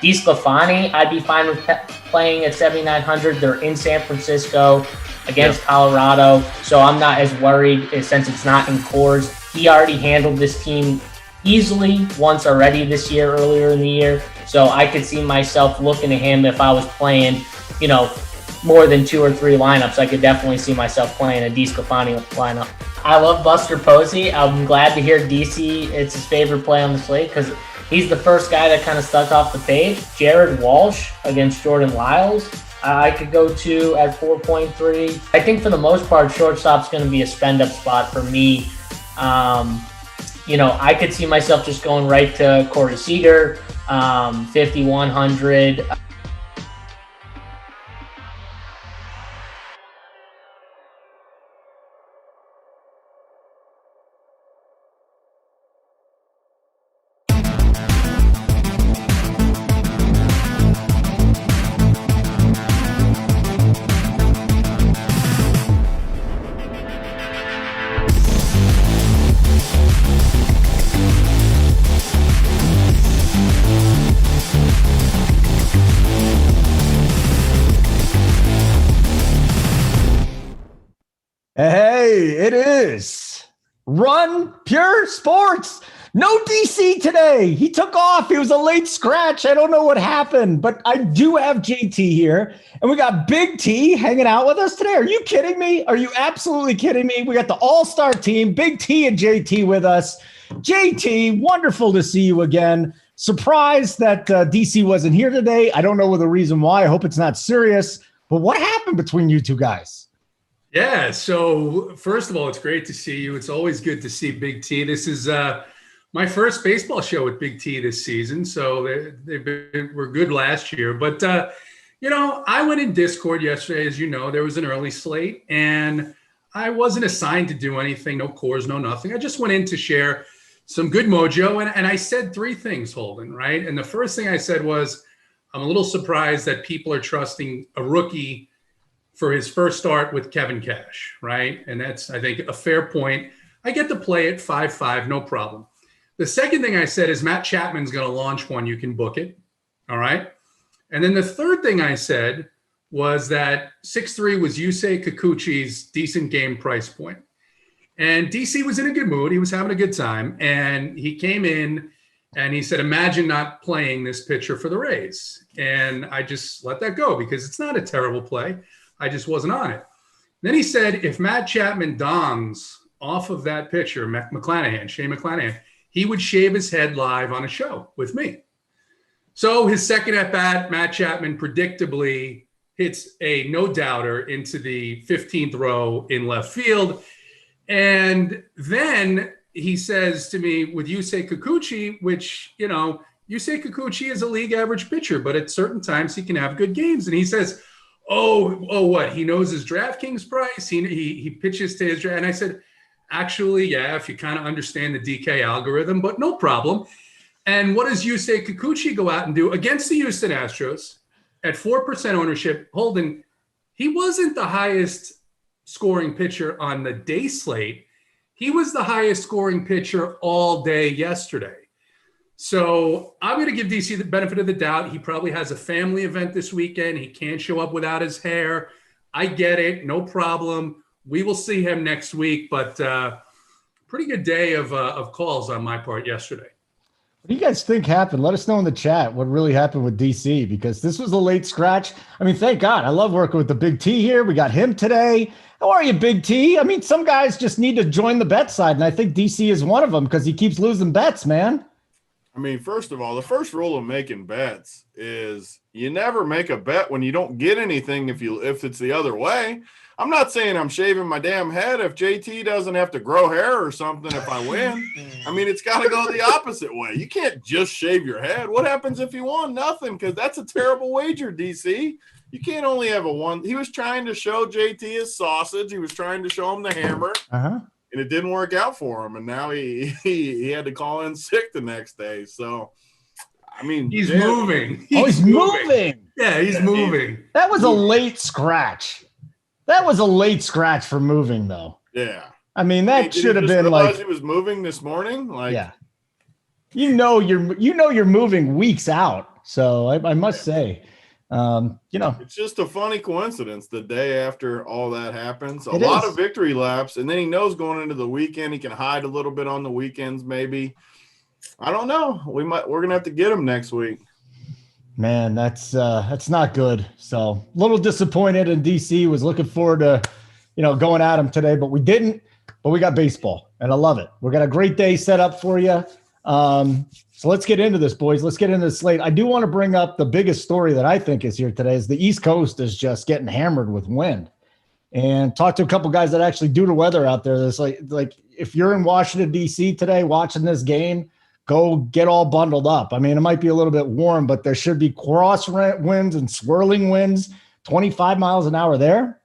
DeSclafani, I'd be fine with playing at 7,900. They're in San Francisco against Colorado, so I'm not as worried since it's not in Coors. He already handled this team easily once already this year, earlier in the year, so I could see myself looking at him if I was playing, more than 2 or 3 lineups. I could definitely see myself playing a DeSclafani lineup. I love Buster Posey. I'm glad to hear DC, it's his favorite play on the slate because he's the first guy that kind of stuck off the page. Jared Walsh against Jordan Lyles, I could go to at 4.3. I think for the most part, shortstop's going to be a spend-up spot for me. I could see myself just going right to Corey Seager, 5,100. Hey, it is Run Pure Sports. No DC today. He took off. He was a late scratch. I don't know what happened, but I do have JT here, and we got Big T hanging out with us today. Are you kidding me? Are you absolutely kidding me? We got the all-star team, Big T and JT with us. JT, wonderful to see you again. Surprised that DC wasn't here today. I don't know the reason why. I hope it's not serious, but what happened between you two guys? Yeah, so first of all, it's great to see you. It's always good to see Big T. This is my first baseball show with Big T this season, so were good last year. But, I went in Discord yesterday. As you know, there was an early slate, and I wasn't assigned to do anything, no Coors, no nothing. I just went in to share some good mojo, and I said 3 things, Holden, right? And the first thing I said was, I'm a little surprised that people are trusting a rookie for his first start with Kevin Cash, right? And that's, I think, a fair point. I get to play at 5.5, no problem. The second thing I said is Matt Chapman's going to launch one. You can book it, all right? And then the third thing I said was that 6.3 was Yusei Kikuchi's decent game price point. And DC was in a good mood. He was having a good time. And he came in and he said, imagine not playing this pitcher for the Rays. And I just let that go because it's not a terrible play. I just wasn't on it. Then he said, if Matt Chapman dongs off of that pitcher, Shane McClanahan, he would shave his head live on a show with me. So his second at bat, Matt Chapman predictably hits a no-doubter into the 15th row in left field. And then he says to me with Yusei Kikuchi, which, Yusei Kikuchi is a league average pitcher, but at certain times he can have good games. And he says, Oh, what? He knows his DraftKings price. He pitches to his draft. And I said, actually, yeah, if you kind of understand the DK algorithm, but no problem. And what does Yusei Kikuchi go out and do against the Houston Astros at 4% ownership? Holden, he wasn't the highest scoring pitcher on the day slate. He was the highest scoring pitcher all day yesterday. So I'm going to give DC the benefit of the doubt. He probably has a family event this weekend. He can't show up without his hair. I get it. No problem. We will see him next week, but pretty good day of calls on my part yesterday. What do you guys think happened? Let us know in the chat what really happened with DC, because this was a late scratch. I mean, thank God. I love working with the Big T here. We got him today. How are you, Big T? I mean, some guys just need to join the bet side, and I think DC is one of them because he keeps losing bets, man. I mean, first of all, the first rule of making bets is you never make a bet when you don't get anything if it's the other way. I'm not saying I'm shaving my damn head if JT doesn't have to grow hair or something if I win. I mean, it's got to go the opposite way. You can't just shave your head. What happens if you won? Nothing, because that's a terrible wager, DC. You can't only have a one. He was trying to show JT his sausage. He was trying to show him the hammer. Uh-huh. And it didn't work out for him, and now he had to call in sick the next day. So, I mean, he's moving. He's moving. Yeah, he's moving. That was a late scratch. That was a late scratch for moving, though. Yeah. I mean, that should have been like he was moving this morning. Like, yeah. You're moving weeks out. So I must say, it's just a funny coincidence. The day after all that happens, a It lot is. of victory laps, and then he knows going into the weekend he can hide a little bit on the weekends. Maybe, I don't know. We're gonna have to get him next week. Man, that's not good. So a little disappointed in DC. Was looking forward to, going at him today, but we didn't. But we got baseball, and I love it. We got a great day set up for you. So let's get into this, boys. Let's get into the slate. I do want to bring up the biggest story that I think is here today is the East Coast is just getting hammered with wind. And talk to a couple guys that actually do the weather out there. That's like if you're in Washington, D.C. today watching this game, go get all bundled up. I mean, it might be a little bit warm, but there should be cross winds and swirling winds, 25 miles an hour there.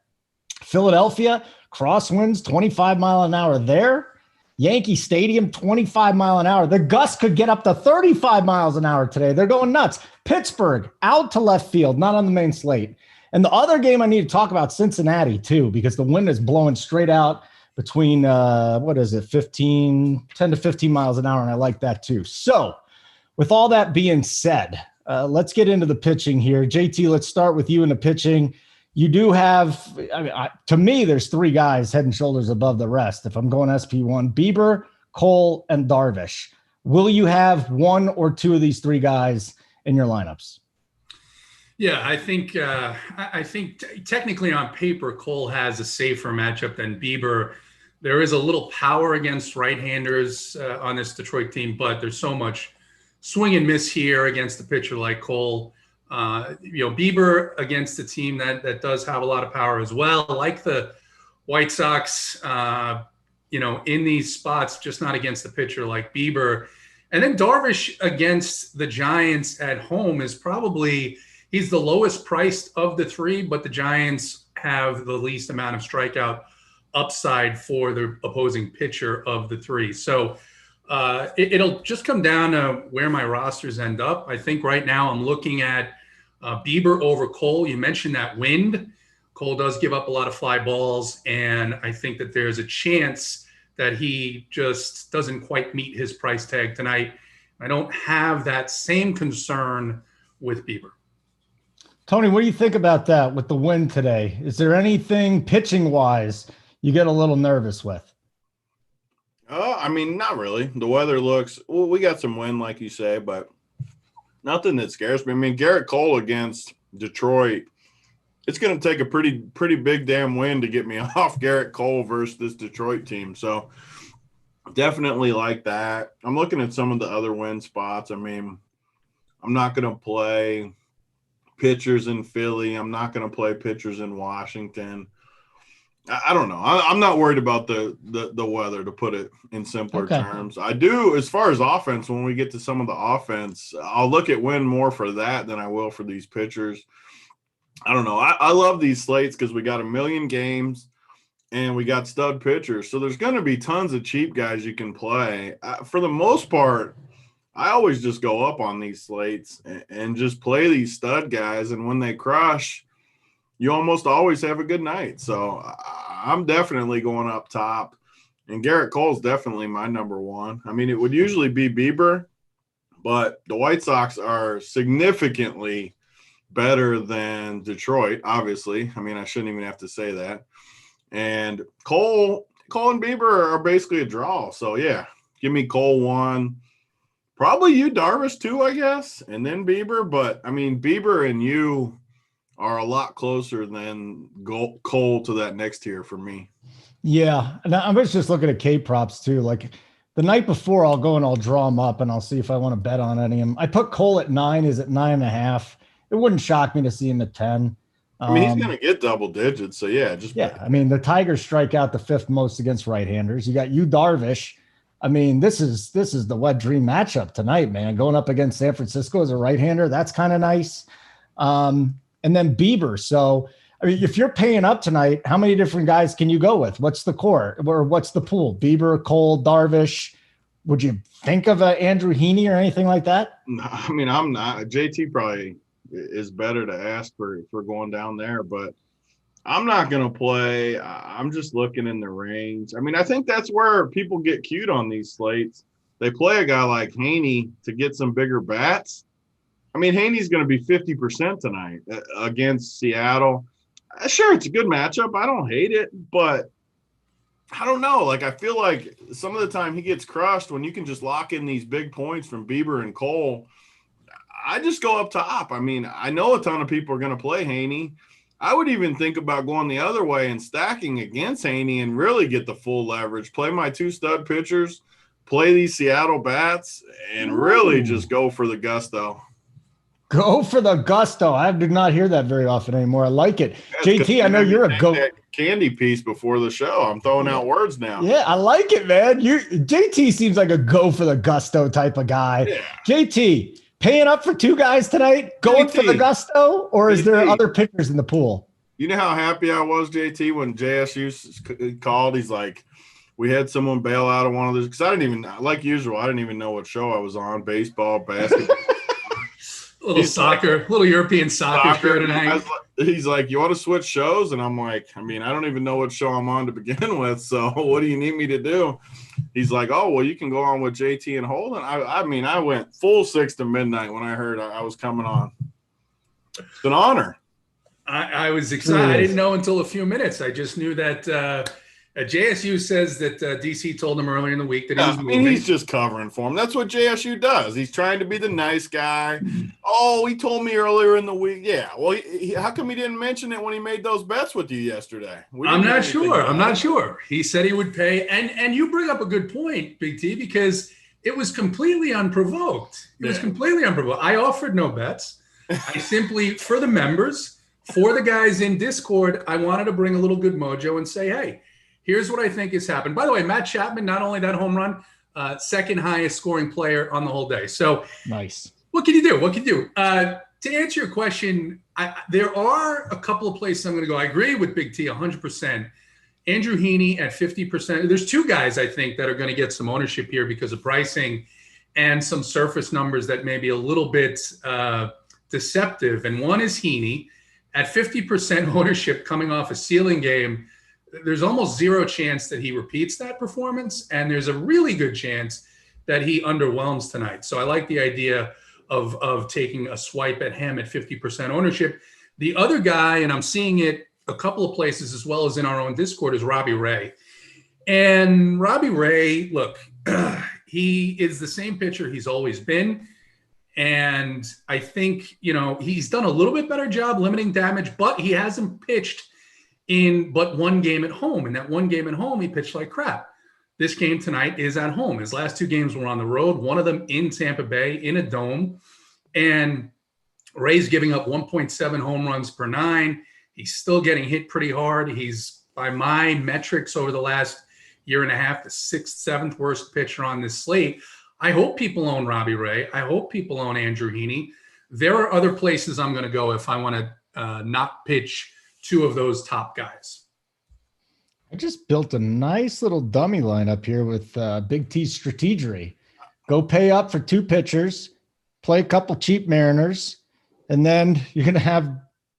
Philadelphia, cross winds, 25 mile an hour there. Yankee Stadium, 25 mile an hour. The gusts could get up to 35 miles an hour today. They're going nuts. Pittsburgh, out to left field, not on the main slate. And the other game I need to talk about, Cincinnati, too, because the wind is blowing straight out between, 10 to 15 miles an hour, and I like that, too. So with all that being said, let's get into the pitching here. JT, let's start with you in the pitching. You do have, to me, there's three guys head and shoulders above the rest. If I'm going SP1, Bieber, Cole, and Darvish. Will you have one or two of these three guys in your lineups? Yeah, I think technically on paper, Cole has a safer matchup than Bieber. There is a little power against right-handers on this Detroit team, but there's so much swing and miss here against a pitcher like Cole. Bieber against a team that does have a lot of power as well, like the White Sox, in these spots, just not against a pitcher like Bieber. And then Darvish against the Giants at home is probably, he's the lowest priced of the three, but the Giants have the least amount of strikeout upside for the opposing pitcher of the three. So it'll just come down to where my rosters end up. I think right now I'm looking at Bieber over Cole. You mentioned that wind. Cole does give up a lot of fly balls, and I think that there's a chance that he just doesn't quite meet his price tag tonight. I don't have that same concern with Bieber. Tony, what do you think about that with the wind today? Is there anything pitching-wise you get a little nervous with? Not really. The weather we got some wind, like you say, but nothing that scares me. Garrett Cole against Detroit, it's going to take a pretty big damn win to get me off Garrett Cole versus this Detroit team. So definitely like that. I'm looking at some of the other win spots. I'm not going to play pitchers in Philly. I'm not going to play pitchers in Washington. I don't know. I'm not worried about the weather, to put it in simpler terms. I do, as far as offense, when we get to some of the offense, I'll look at win more for that than I will for these pitchers. I don't know. I love these slates because we got 1 million games and we got stud pitchers. So there's going to be tons of cheap guys you can play. For the most part, I always just go up on these slates and just play these stud guys. And when they crush, you almost always have a good night. So I'm definitely going up top. And Garrett Cole's definitely my number one. It would usually be Bieber, but the White Sox are significantly better than Detroit, obviously. I shouldn't even have to say that. And Cole and Bieber are basically a draw. So, yeah, give me Cole one. Probably you, Darvish, too, I guess, and then Bieber. But, Bieber and you are a lot closer than Cole to that next tier for me. Yeah, and I was just looking at K props too. Like the night before, I'll go and I'll draw them up and I'll see if I want to bet on any of them. I put Cole at 9. Is at 9.5. It wouldn't shock me to see him at 10. He's going to get double digits. So yeah, the Tigers strike out the 5th most against right-handers. You got Darvish. This is the wet dream matchup tonight, man. Going up against San Francisco as a right-hander, that's kind of nice. And then Bieber. So, if you're paying up tonight, how many different guys can you go with? What's the core or what's the pool? Bieber, Cole, Darvish. Would you think of Andrew Heaney or anything like that? I'm not. JT probably is better to ask for going down there, but I'm not going to play. I'm just looking in the range. I think that's where people get cute on these slates. They play a guy like Heaney to get some bigger bats. I mean, Heaney's going to be 50% tonight against Seattle. Sure, it's a good matchup. I don't hate it, but I don't know. Like, I feel like some of the time he gets crushed when you can just lock in these big points from Bieber and Cole. I just go up top. I mean, I know a ton of people are going to play Heaney. I would even think about going the other way and stacking against Heaney and really get the full leverage. Play my 2 stud pitchers, play these Seattle bats, and really just go for the gusto. Go for the gusto. I do not hear that very often anymore. I like it. JT, I know you're a go. Candy piece before the show. I'm throwing out words now. Yeah, I like it, man. JT seems like a go for the gusto type of guy. Yeah. JT, paying up for 2 guys tonight, going for the gusto, or is there other pitchers in the pool? You know how happy I was, JT, when JSU called? He's like, we had someone bail out of one of those. Because I didn't even, like usual, I didn't even know what show I was on, baseball, basketball. Little European soccer show tonight. He's like, you want to switch shows? And I'm like, I mean, I don't even know what show I'm on to begin with. So what do you need me to do? He's like, oh, well, you can go on with JT and Holden. I mean, I went full 6 to midnight when I heard I was coming on. It's an honor. I was excited. I didn't know until a few minutes. I just knew that JSU says that DC told him earlier in the week that he was moving. I mean, he's just covering for him. That's what JSU does. He's trying to be the nice guy. Oh, he told me earlier in the week. Yeah. Well, how come he didn't mention it when he made those bets with you yesterday? I'm not sure. He said he would pay. And you bring up a good point, Big T, because it was completely unprovoked. I offered no bets. I simply, for the members, for the guys in Discord, I wanted to bring a little good mojo and say, hey, here's what I think has happened. By the way, Matt Chapman, not only that home run, second highest scoring player on the whole day. So nice. What can you do? To answer your question, there are a couple of places I'm going to go. I agree with Big T 100%. Andrew Heaney at 50%. There's 2 guys, I think, that are going to get some ownership here because of pricing and some surface numbers that may be a little bit deceptive. And one is Heaney at 50% ownership coming off a ceiling game. There's almost zero chance that he repeats that performance, and there's a really good chance that he underwhelms tonight. So I like the idea of taking a swipe at him at 50% ownership. The other guy, and I'm seeing it a couple of places as well as in our own Discord, is Robbie Ray. And Robbie Ray, look, he is the same pitcher he's always been. And I think, he's done a little bit better job limiting damage, but he hasn't pitched in but 1 game at home. And that 1 game at home, he pitched like crap. This game tonight is at home. His last 2 games were on the road, one of them in Tampa Bay in a dome. And Ray's giving up 1.7 home runs per 9. He's still getting hit pretty hard. He's, by my metrics over the last year and a half, the 6th, 7th worst pitcher on this slate. I hope people own Robbie Ray. I hope people own Andrew Heaney. There are other places I'm going to go if I want to not pitch 2 of those top guys. I just built a nice little dummy lineup here with Big T's strategery. Go pay up for 2 pitchers, play a couple cheap Mariners, and then you're going to have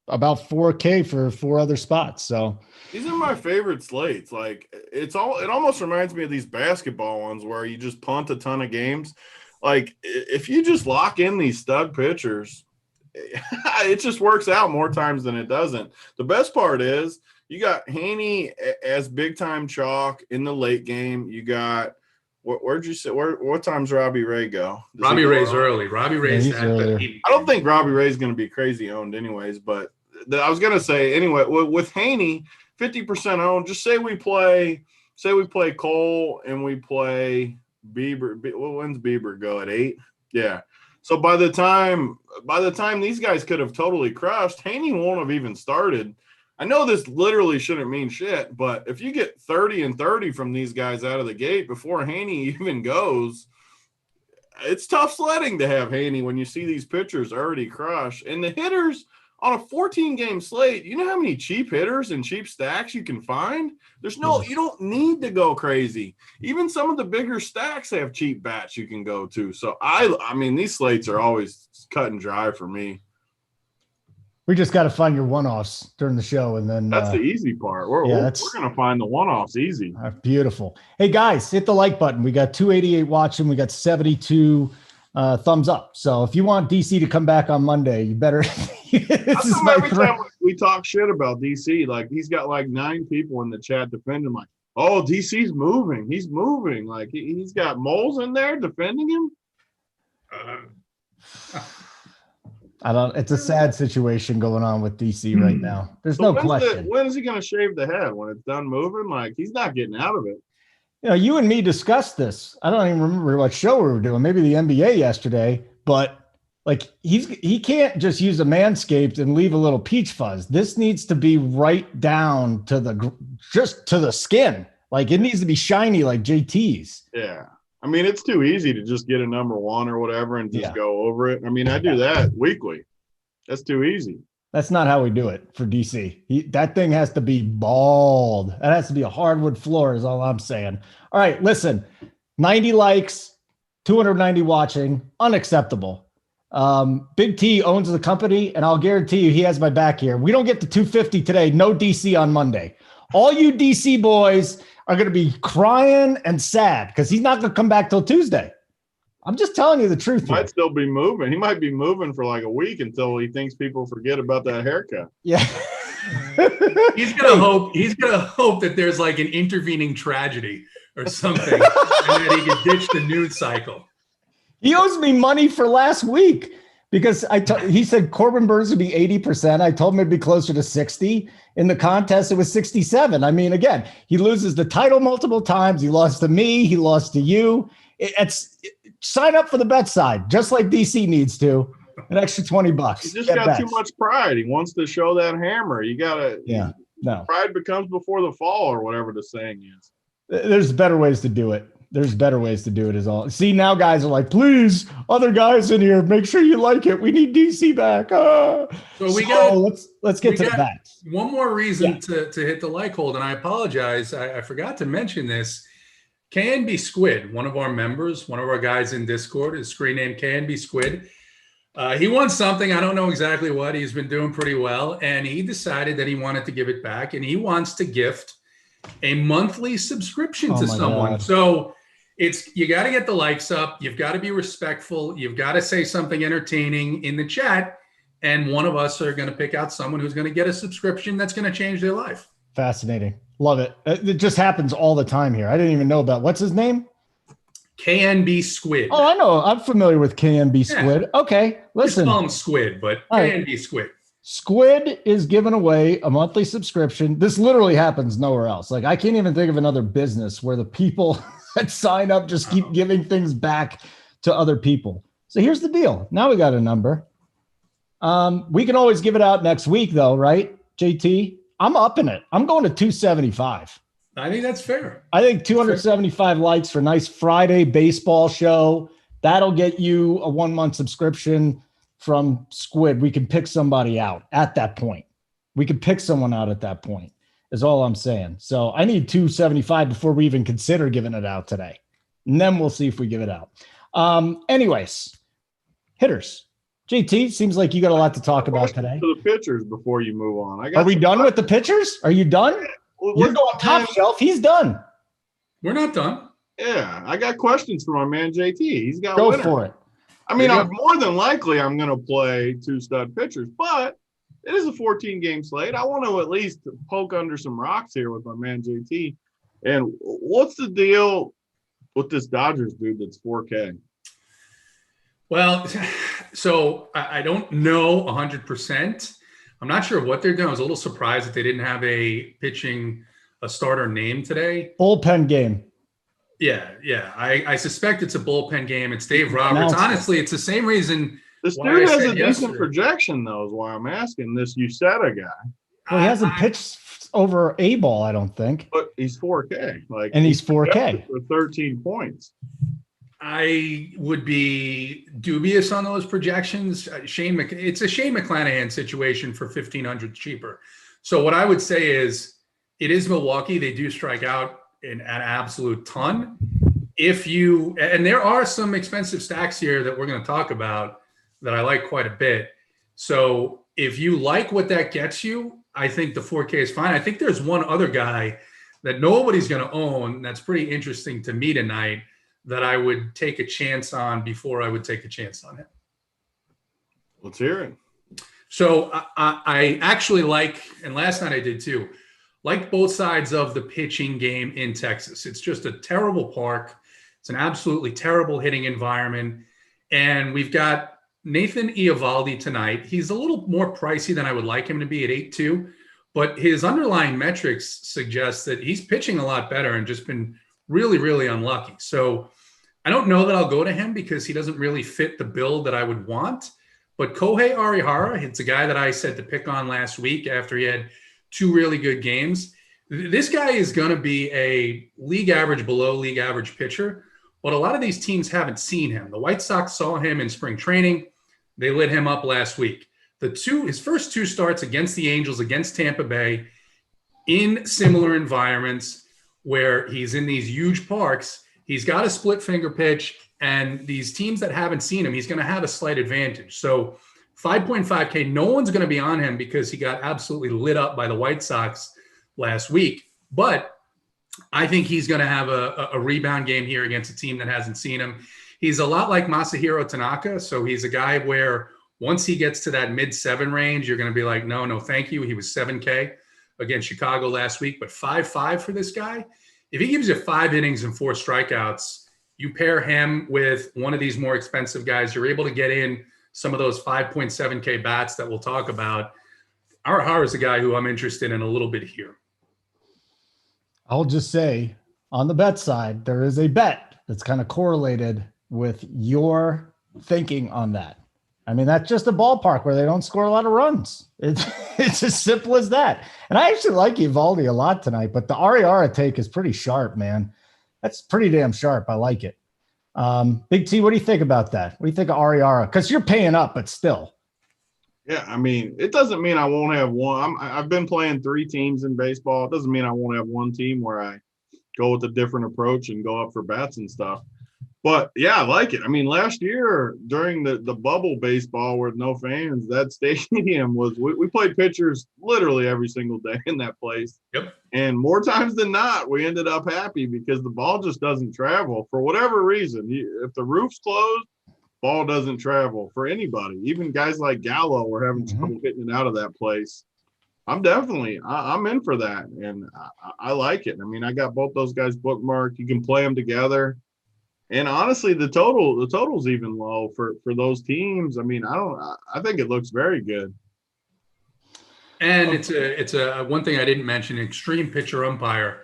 about $4K for 4 other spots. So these are my favorite slates. Like it almost reminds me of these basketball ones where you just punt a ton of games. Like if you just lock in these stud pitchers, it just works out more times than it doesn't. The best part is you got Heaney as big time chalk in the late game. You got where'd you say what time's Robbie Ray go? Robbie Ray's early. Robbie Ray's I don't think Robbie Ray's going to be crazy owned anyways, but I was going to say anyway with Heaney 50% owned. Just say we play Cole and we play Bieber. When's Bieber go at 8? Yeah. So by the time these guys could have totally crushed, Heaney won't have even started. I know this literally shouldn't mean shit, but if you get 30 and 30 from these guys out of the gate before Heaney even goes, it's tough sledding to have Heaney when you see these pitchers already crush. And the hitters on a 14-game slate, you know how many cheap hitters and cheap stacks you can find? You don't need to go crazy. Even some of the bigger stacks have cheap bats you can go to. So I mean, these slates are always cut and dry for me. We just got to find your one-offs during the show, and then that's the easy part. We're going to find the one-offs easy. Beautiful. Hey guys, hit the like button. We got 288 watching. We got 72 thumbs up. So if you want DC to come back on Monday, you better. Every time we talk shit about DC, like he's got like 9 people in the chat defending him, like, oh, DC's moving. He's moving. Like he's got moles in there defending him. I don't. It's a sad situation going on with DC right now. There's no question. When is he going to shave the head? When it's done moving? Like he's not getting out of it. You know, you and me discussed this. I don't even remember what show we were doing. Maybe the NBA yesterday. But like he can't just use a Manscaped and leave a little peach fuzz. This needs to be right down to the skin. Like it needs to be shiny like JT's. Yeah. I mean, it's too easy to just get a number 1 or whatever and just go over it. I mean, I do that weekly. That's too easy. That's not how we do it for DC. That thing has to be bald. That has to be a hardwood floor is all I'm saying. All right, listen, 90 likes, 290 watching, unacceptable. Big T owns the company, and I'll guarantee you he has my back here. We don't get to 250 today. No DC on Monday. All you DC boys are going to be crying and sad because he's not going to come back till Tuesday. I'm just telling you the truth. He might still be moving. He might be moving for like a week until he thinks people forget about that haircut. Yeah. He's gonna hope that there's like an intervening tragedy or something and that he can ditch the news cycle. He owes me money for last week because he said Corbin Burns would be 80%. I told him it'd be closer to 60. In the contest, it was 67. I mean, again, he loses the title multiple times. He lost to me. He lost to you. Sign up for the bet side, just like DC needs to. An extra $20. He just got too much pride. He wants to show that hammer. You gotta. Yeah. No. Pride becomes before the fall, or whatever the saying is. There's better ways to do it. Is all. See, now guys are like, please, other guys in here, make sure you like it. We need DC back. So let's get to the bets. One more reason to hit the like hold, and I apologize. I forgot to mention this. KNB Squid, one of our members, one of our guys in Discord, his screen name KNB Squid. He won something. I don't know exactly what. He's been doing pretty well, and he decided that he wanted to give it back, and he wants to gift a monthly subscription to someone. God. So you got to get the likes up. You've got to be respectful. You've got to say something entertaining in the chat, and one of us are going to pick out someone who's going to get a subscription that's going to change their life. Fascinating. Love it. It just happens all the time here. I didn't even know about what's his name? KNB Squid. Oh, I know. I'm familiar with KNB Squid. Yeah. Okay. Listen. Just call him Squid, but KNB Squid. Squid is giving away a monthly subscription. This literally happens nowhere else. Like I can't even think of another business where the people that sign up just keep giving things back to other people. So here's the deal. Now we got a number. We can always give it out next week though, right? JT? I'm upping it. I'm going to 275. I think that's fair. I think 275 likes for a nice Friday baseball show. That'll get you a 1-month subscription from Squid. We can pick somebody out at that point. We can pick someone out at that point is all I'm saying. So I need 275 before we even consider giving it out today. And then we'll see if we give it out. Anyways, hitters. JT, seems like you got a lot to talk about today. To the pitchers before you move on. Are we done with the pitchers? Are you done? You're going top shelf. He's done. We're not done. Yeah, I got questions for my man JT. He's got go for it. I mean, more than likely I'm going to play 2 stud pitchers, but it is a 14-game slate. I want to at least poke under some rocks here with my man JT. And what's the deal with this Dodgers dude that's 4K? Well, so I don't know 100%. I'm not sure what they're doing. I was a little surprised that they didn't have a starter name today. Bullpen game. Yeah. I suspect it's a bullpen game. It's Dave Roberts. Honestly, it's the same reason. This dude has a decent projection, though, is why I'm asking this USETA guy. Well, he hasn't pitched over a ball, I don't think. But he's 4K. And he's 4K. For 13 points. I would be dubious on those projections. It's a Shane McClanahan situation for $1,500 cheaper. So what I would say is it is Milwaukee. They do strike out an absolute ton. And there are some expensive stacks here that we're going to talk about that I like quite a bit. So if you like what that gets you, I think the 4K is fine. I think there's one other guy that nobody's going to own that's pretty interesting to me tonight that I would take a chance on before I would take a chance on him. Let's hear it. So I actually like, and last night I did too, like both sides of the pitching game in Texas. It's just a terrible park. It's an absolutely terrible hitting environment. And we've got Nathan Eovaldi tonight. He's a little more pricey than I would like him to be at 8.2, but his underlying metrics suggest that he's pitching a lot better and just been really, really unlucky. So I don't know that I'll go to him because he doesn't really fit the bill that I would want. But Kohei Arihara, it's a guy that I said to pick on last week after he had 2 really good games. This guy is going to be a league average, below league average pitcher, but a lot of these teams haven't seen him. The White Sox saw him in spring training. They lit him up last week. His first 2 starts against the Angels, against Tampa Bay, in similar environments where he's in these huge parks. He's got a split finger pitch, and these teams that haven't seen him, he's going to have a slight advantage. So 5.5K, no one's going to be on him because he got absolutely lit up by the White Sox last week. But I think he's going to have a rebound game here against a team that hasn't seen him. He's a lot like Masahiro Tanaka. So he's a guy where once he gets to that mid-7 range, you're going to be like, no, thank you. He was 7K against Chicago last week, but 5.5 for this guy. If he gives you 5 innings and 4 strikeouts, you pair him with one of these more expensive guys, you're able to get in some of those 5.7K bats that we'll talk about. Arihara is a guy who I'm interested in a little bit here. I'll just say on the bet side, there is a bet that's kind of correlated with your thinking on that. I mean, that's just a ballpark where they don't score a lot of runs. It's as simple as that. And I actually like Eovaldi a lot tonight, but the Arihara take is pretty sharp, man. That's pretty damn sharp. I like it. Big T, what do you think about that? What do you think of Arihara? Because you're paying up, but still. Yeah, I mean, it doesn't mean I won't have one. I've been playing 3 teams in baseball. It doesn't mean I won't have one team where I go with a different approach and go up for bats and stuff. But, yeah, I like it. I mean, last year during the bubble baseball with no fans, that stadium was – we played pitchers literally every single day in that place. Yep. And more times than not, we ended up happy because the ball just doesn't travel for whatever reason. If the roof's closed, ball doesn't travel for anybody. Even guys like Gallo were having trouble hitting it out of that place. I'm in for that, and I like it. I mean, I got both those guys bookmarked. You can play them together. And honestly, the total's even low for those teams. I mean, I think it looks very good. And it's a one thing I didn't mention, extreme pitcher umpire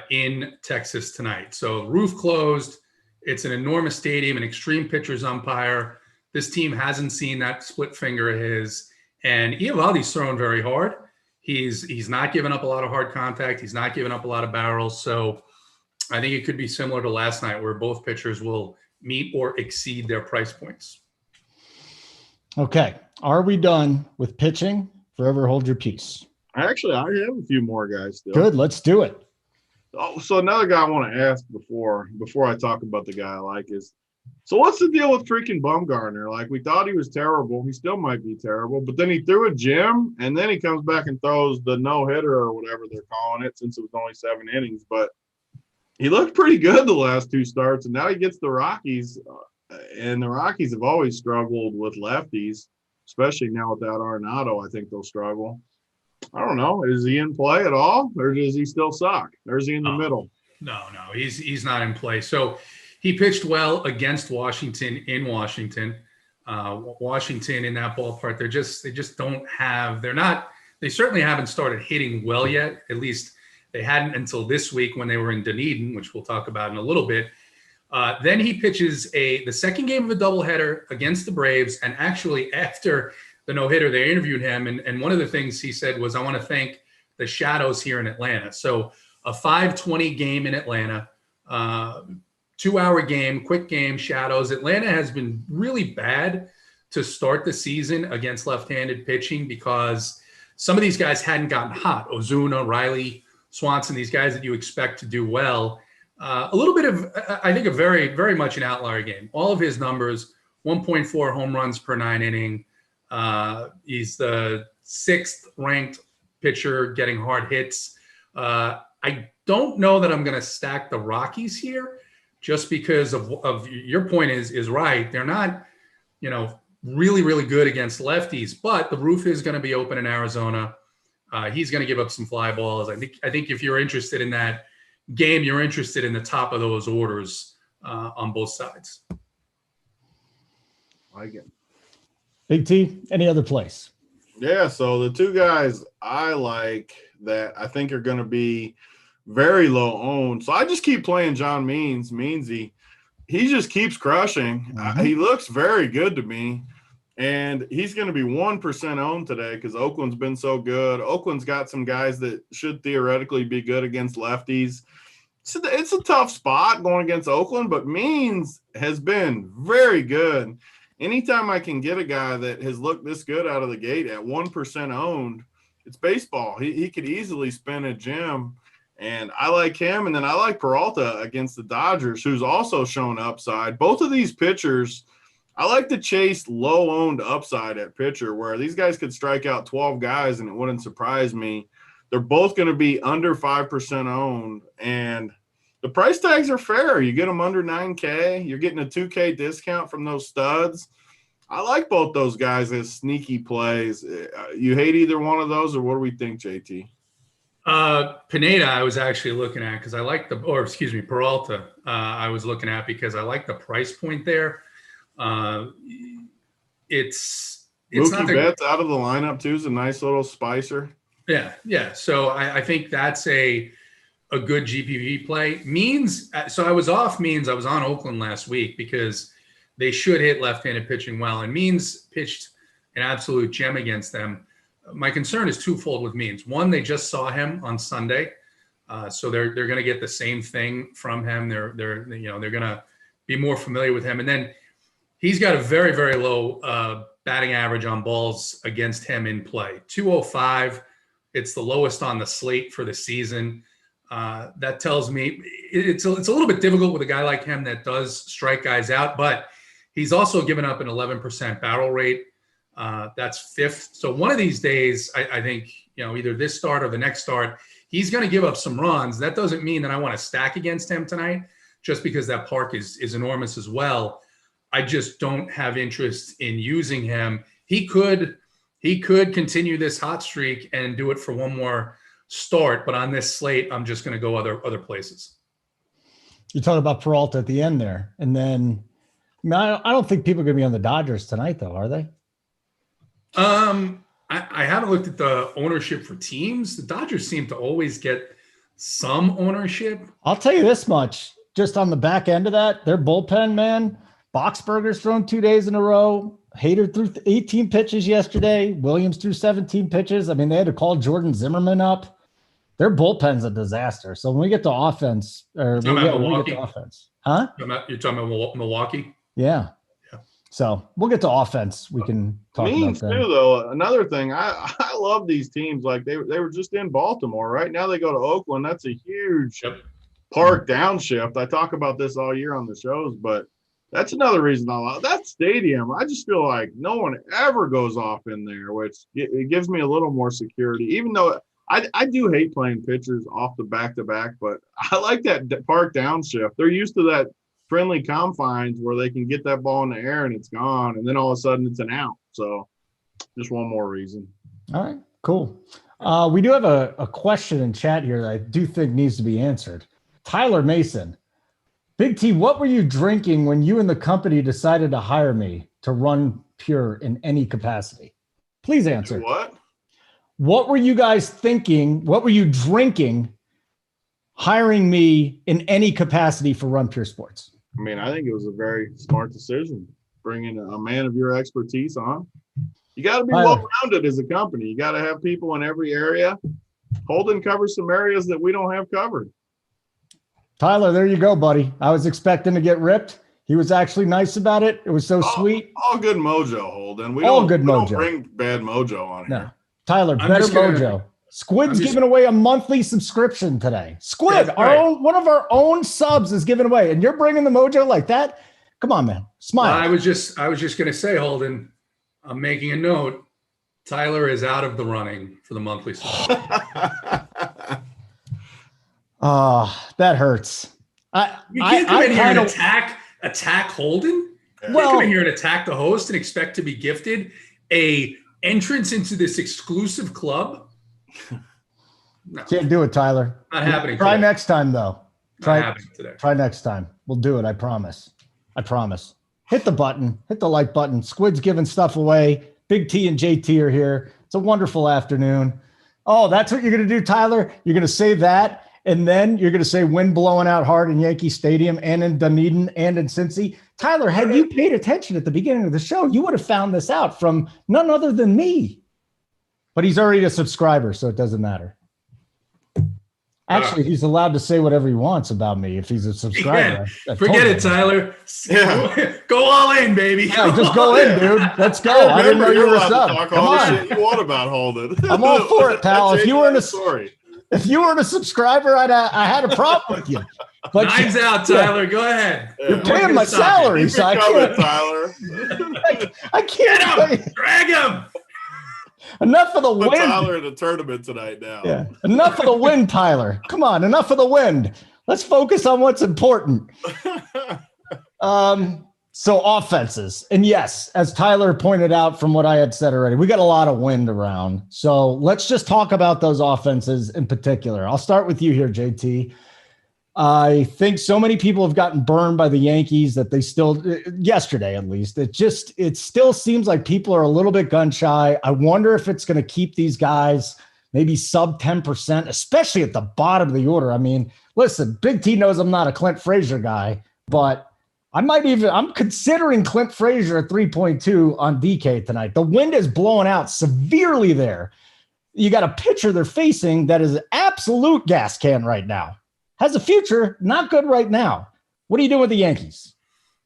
in Texas tonight. So roof closed. It's an enormous stadium, an extreme pitcher's umpire. This team hasn't seen that split finger of his. And Eovaldi's throwing very hard. He's not giving up a lot of hard contact. He's not giving up a lot of barrels. So I think it could be similar to last night where both pitchers will meet or exceed their price points. Okay. Are we done with pitching? Forever hold your peace. Actually, I have a few more guys still. Good. Let's do it. Oh, so another guy I want to ask before I talk about the guy I like is, so what's the deal with freaking Bumgarner? Like, we thought he was terrible. He still might be terrible, but then he threw a gem, and then he comes back and throws the no-hitter or whatever they're calling it, since it was only 7 innings. But he looked pretty good the last 2 starts, and now he gets the Rockies, and the Rockies have always struggled with lefties, especially now without Arenado. I think they'll struggle. I don't know. Is he in play at all, or does he still suck? Or is he in the middle? No, he's not in play. So he pitched well against Washington in Washington. Washington in that ballpark, they just don't have. They certainly haven't started hitting well yet. At least they hadn't until this week when they were in Dunedin, which we'll talk about in a little bit. Then he pitches the second game of a doubleheader against the Braves, and actually after the no-hitter, they interviewed him, and one of the things he said was, I want to thank the shadows here in Atlanta. So a 5:20 game in Atlanta, 2-hour game, quick game, shadows. Atlanta has been really bad to start the season against left-handed pitching because some of these guys hadn't gotten hot. Ozuna, Riley, Swanson, these guys that you expect to do well. A little bit of, I think, a very, very much an outlier game. All of his numbers, 1.4 home runs per 9 inning. He's the 6th ranked pitcher getting hard hits. I don't know that I'm going to stack the Rockies here just because of your point is right. They're not, really, really good against lefties, but the roof is going to be open in Arizona. He's going to give up some fly balls. I think if you're interested in that game, you're interested in the top of those orders on both sides. I get Big T, any other place? Yeah, so the two guys I like that I think are going to be very low owned. So I just keep playing John Meansy. He just keeps crushing. He looks very good to me. And he's going to be 1% owned today because Oakland's been so good. Oakland's got some guys that should theoretically be good against lefties. It's a tough spot going against Oakland, but Means has been very good. Anytime I can get a guy that has looked this good out of the gate at 1% owned, it's baseball. He could easily spin a gem, and I like him. And then I like Peralta against the Dodgers, who's also shown upside. Both of these pitchers, I like to chase low-owned upside at pitcher, where these guys could strike out 12 guys, and it wouldn't surprise me. They're both going to be under 5% owned, and the price tags are fair. You get them under $9K. You're getting a $2K discount from those studs. I like both those guys as sneaky plays. You hate either one of those, or what do we think, JT? Pineda, I was actually looking at because I like Peralta. I was looking at because I like the price point there. It's Mookie Betts out of the lineup too is a nice little spicer. Yeah. So I think that's a good GPV play. Means, so I was off Means. I was on Oakland last week because they should hit left-handed pitching well, and Means pitched an absolute gem against them. My concern is twofold with Means. One, they just saw him on Sunday, so they're going to get the same thing from him. They're going to be more familiar with him, and then he's got a very, very low batting average on balls against him in play. 205. It's the lowest on the slate for the season. That tells me it's a little bit difficult with a guy like him that does strike guys out, but he's also given up an 11% barrel rate. That's fifth. So one of these days, I think, either this start or the next start, he's going to give up some runs. That doesn't mean that I want to stack against him tonight, just because that park is enormous as well. I just don't have interest in using him. He could continue this hot streak and do it for one more start, but on this slate, I'm just going to go other places. You talk about Peralta at the end there, and then I don't think people are going to be on the Dodgers tonight, though, are they? I haven't looked at the ownership for teams. The Dodgers seem to always get some ownership. I'll tell you this much, just on the back end of that, their bullpen, man, Boxberger's thrown 2 days in a row. Hader threw 18 pitches yesterday. Williams threw 17 pitches. I mean, they had to call Jordan Zimmerman up. Their bullpen's a disaster. So when we get to offense, when we get to offense, huh? You're talking about Milwaukee? Yeah. So we'll get to offense. We can talk about that. Too, though. Another thing, I love these teams. Like they were just in Baltimore, right? Now they go to Oakland. That's a huge park downshift. I talk about this all year on the shows, but that's another reason I love that stadium. I just feel like no one ever goes off in there, which it gives me a little more security, even though I do hate playing pitchers off the back-to-back, but I like that park downshift. They're used to that friendly confines where they can get that ball in the air and it's gone, and then all of a sudden it's an out. So just one more reason. All right, cool. We do have a question in chat here that I do think needs to be answered. Tyler Mason. Big T, what were you drinking when you and the company decided to hire me to run Pure in any capacity? Please answer. What were you guys thinking? What were you drinking hiring me in any capacity for Run Pure Sports? I mean, I think it was a very smart decision, bringing a man of your expertise on. You got to be well-rounded as a company. You got to have people in every area. Holden covers some areas that we don't have covered. Tyler, there you go, buddy. I was expecting to get ripped. He was actually nice about it. It was so sweet. All good mojo, Holden. We don't bring bad mojo on here. No. Tyler, better mojo. Squid's giving away a monthly subscription today. Squid, one of our own subs is giving away, and you're bringing the mojo like that? Come on, man. Smile. I was just going to say, Holden, I'm making a note. Tyler is out of the running for the monthly subscription. That hurts. You can't come in here and attack Holden. You can't come in here and attack the host and expect to be gifted a entrance into this exclusive club. No. Can't do it, Tyler. Not happening. Try next time, though. Try next time. We'll do it. I promise. Hit the button. Hit the like button. Squid's giving stuff away. Big T and JT are here. It's a wonderful afternoon. Oh, that's what you're going to do, Tyler? You're going to say that, and then you're going to say wind blowing out hard in Yankee Stadium and in Dunedin and in Cincy. Tyler, had you paid attention at the beginning of the show, you would have found this out from none other than me. But he's already a subscriber, so it doesn't matter. Actually, he's allowed to say whatever he wants about me if he's a subscriber. Forget it, Tyler. Yeah. Go all in, baby. Yeah, just go in, dude. Let's go. I didn't know you were a sub. Come on. Shit you want about Holden. I'm all for it, pal. If you weren't a subscriber, I had a problem with you. But Nine's out, Tyler. Go ahead. You're paying my salary, so I can't. Tyler. I can't. Get him. Drag him. Enough of the wind. Tyler in the tournament tonight now. Yeah. Enough of the wind, Tyler. Come on, enough of the wind. Let's focus on what's important. So offenses. And yes, as Tyler pointed out from what I had said already, we got a lot of wind around. So let's just talk about those offenses in particular. I'll start with you here, JT. I think so many people have gotten burned by the Yankees that they still, yesterday at least, it still seems like people are a little bit gun shy. I wonder if it's going to keep these guys maybe sub 10%, especially at the bottom of the order. I mean, listen, Big T knows I'm not a Clint Frazier guy, but I'm considering Clint Frazier at 3.2 on DK tonight. The wind is blowing out severely there. You got a pitcher they're facing that is absolute gas can right now. Has a future, not good right now. What are you doing with the Yankees?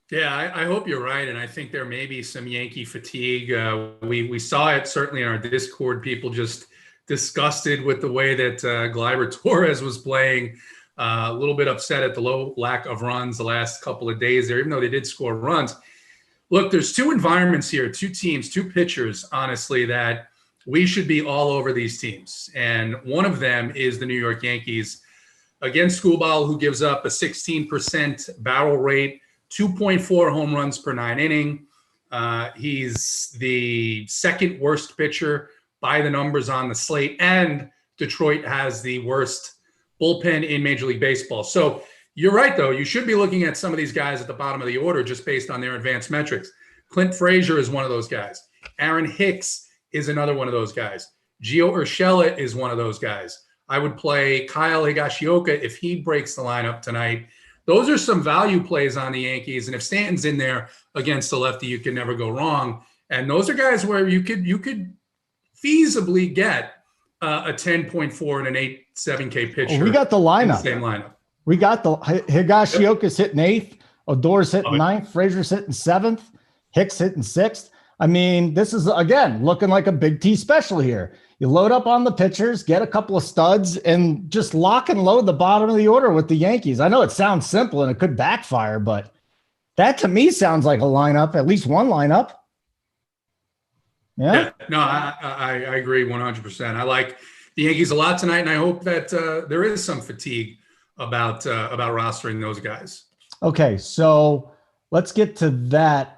Yeah, I hope you're right, and I think there may be some Yankee fatigue. We saw it certainly in our Discord. People just disgusted with the way that Gleyber Torres was playing. A little bit upset at the low lack of runs the last couple of days there, even though they did score runs. Look, there's two environments here, two teams, two pitchers, honestly, that we should be all over these teams. And one of them is the New York Yankees. Against Skubal, who gives up a 16% barrel rate, 2.4 home runs per 9 inning. He's the second worst pitcher by the numbers on the slate, and Detroit has the worst bullpen in Major League Baseball. So you're right, though. You should be looking at some of these guys at the bottom of the order just based on their advanced metrics. Clint Frazier is one of those guys. Aaron Hicks is another one of those guys. Gio Urshela is one of those guys. I would play Kyle Higashioka if he breaks the lineup tonight. Those are some value plays on the Yankees. And if Stanton's in there against the lefty, you can never go wrong. And those are guys where you could feasibly get a 10.4 and an 8.7K pitcher. We got the lineup. Same lineup. We got the Higashioka's hitting 8th. Odor's hitting 9th. Frazier's hitting 7th. Hicks hitting 6th. I mean, this is, again, looking like a Big T special here. You load up on the pitchers, get a couple of studs, and just lock and load the bottom of the order with the Yankees. I know it sounds simple and it could backfire, but that to me sounds like a lineup, at least one lineup. Yeah. No, I agree 100%. I like the Yankees a lot tonight, and I hope that there is some fatigue about rostering those guys. Okay, so let's get to that.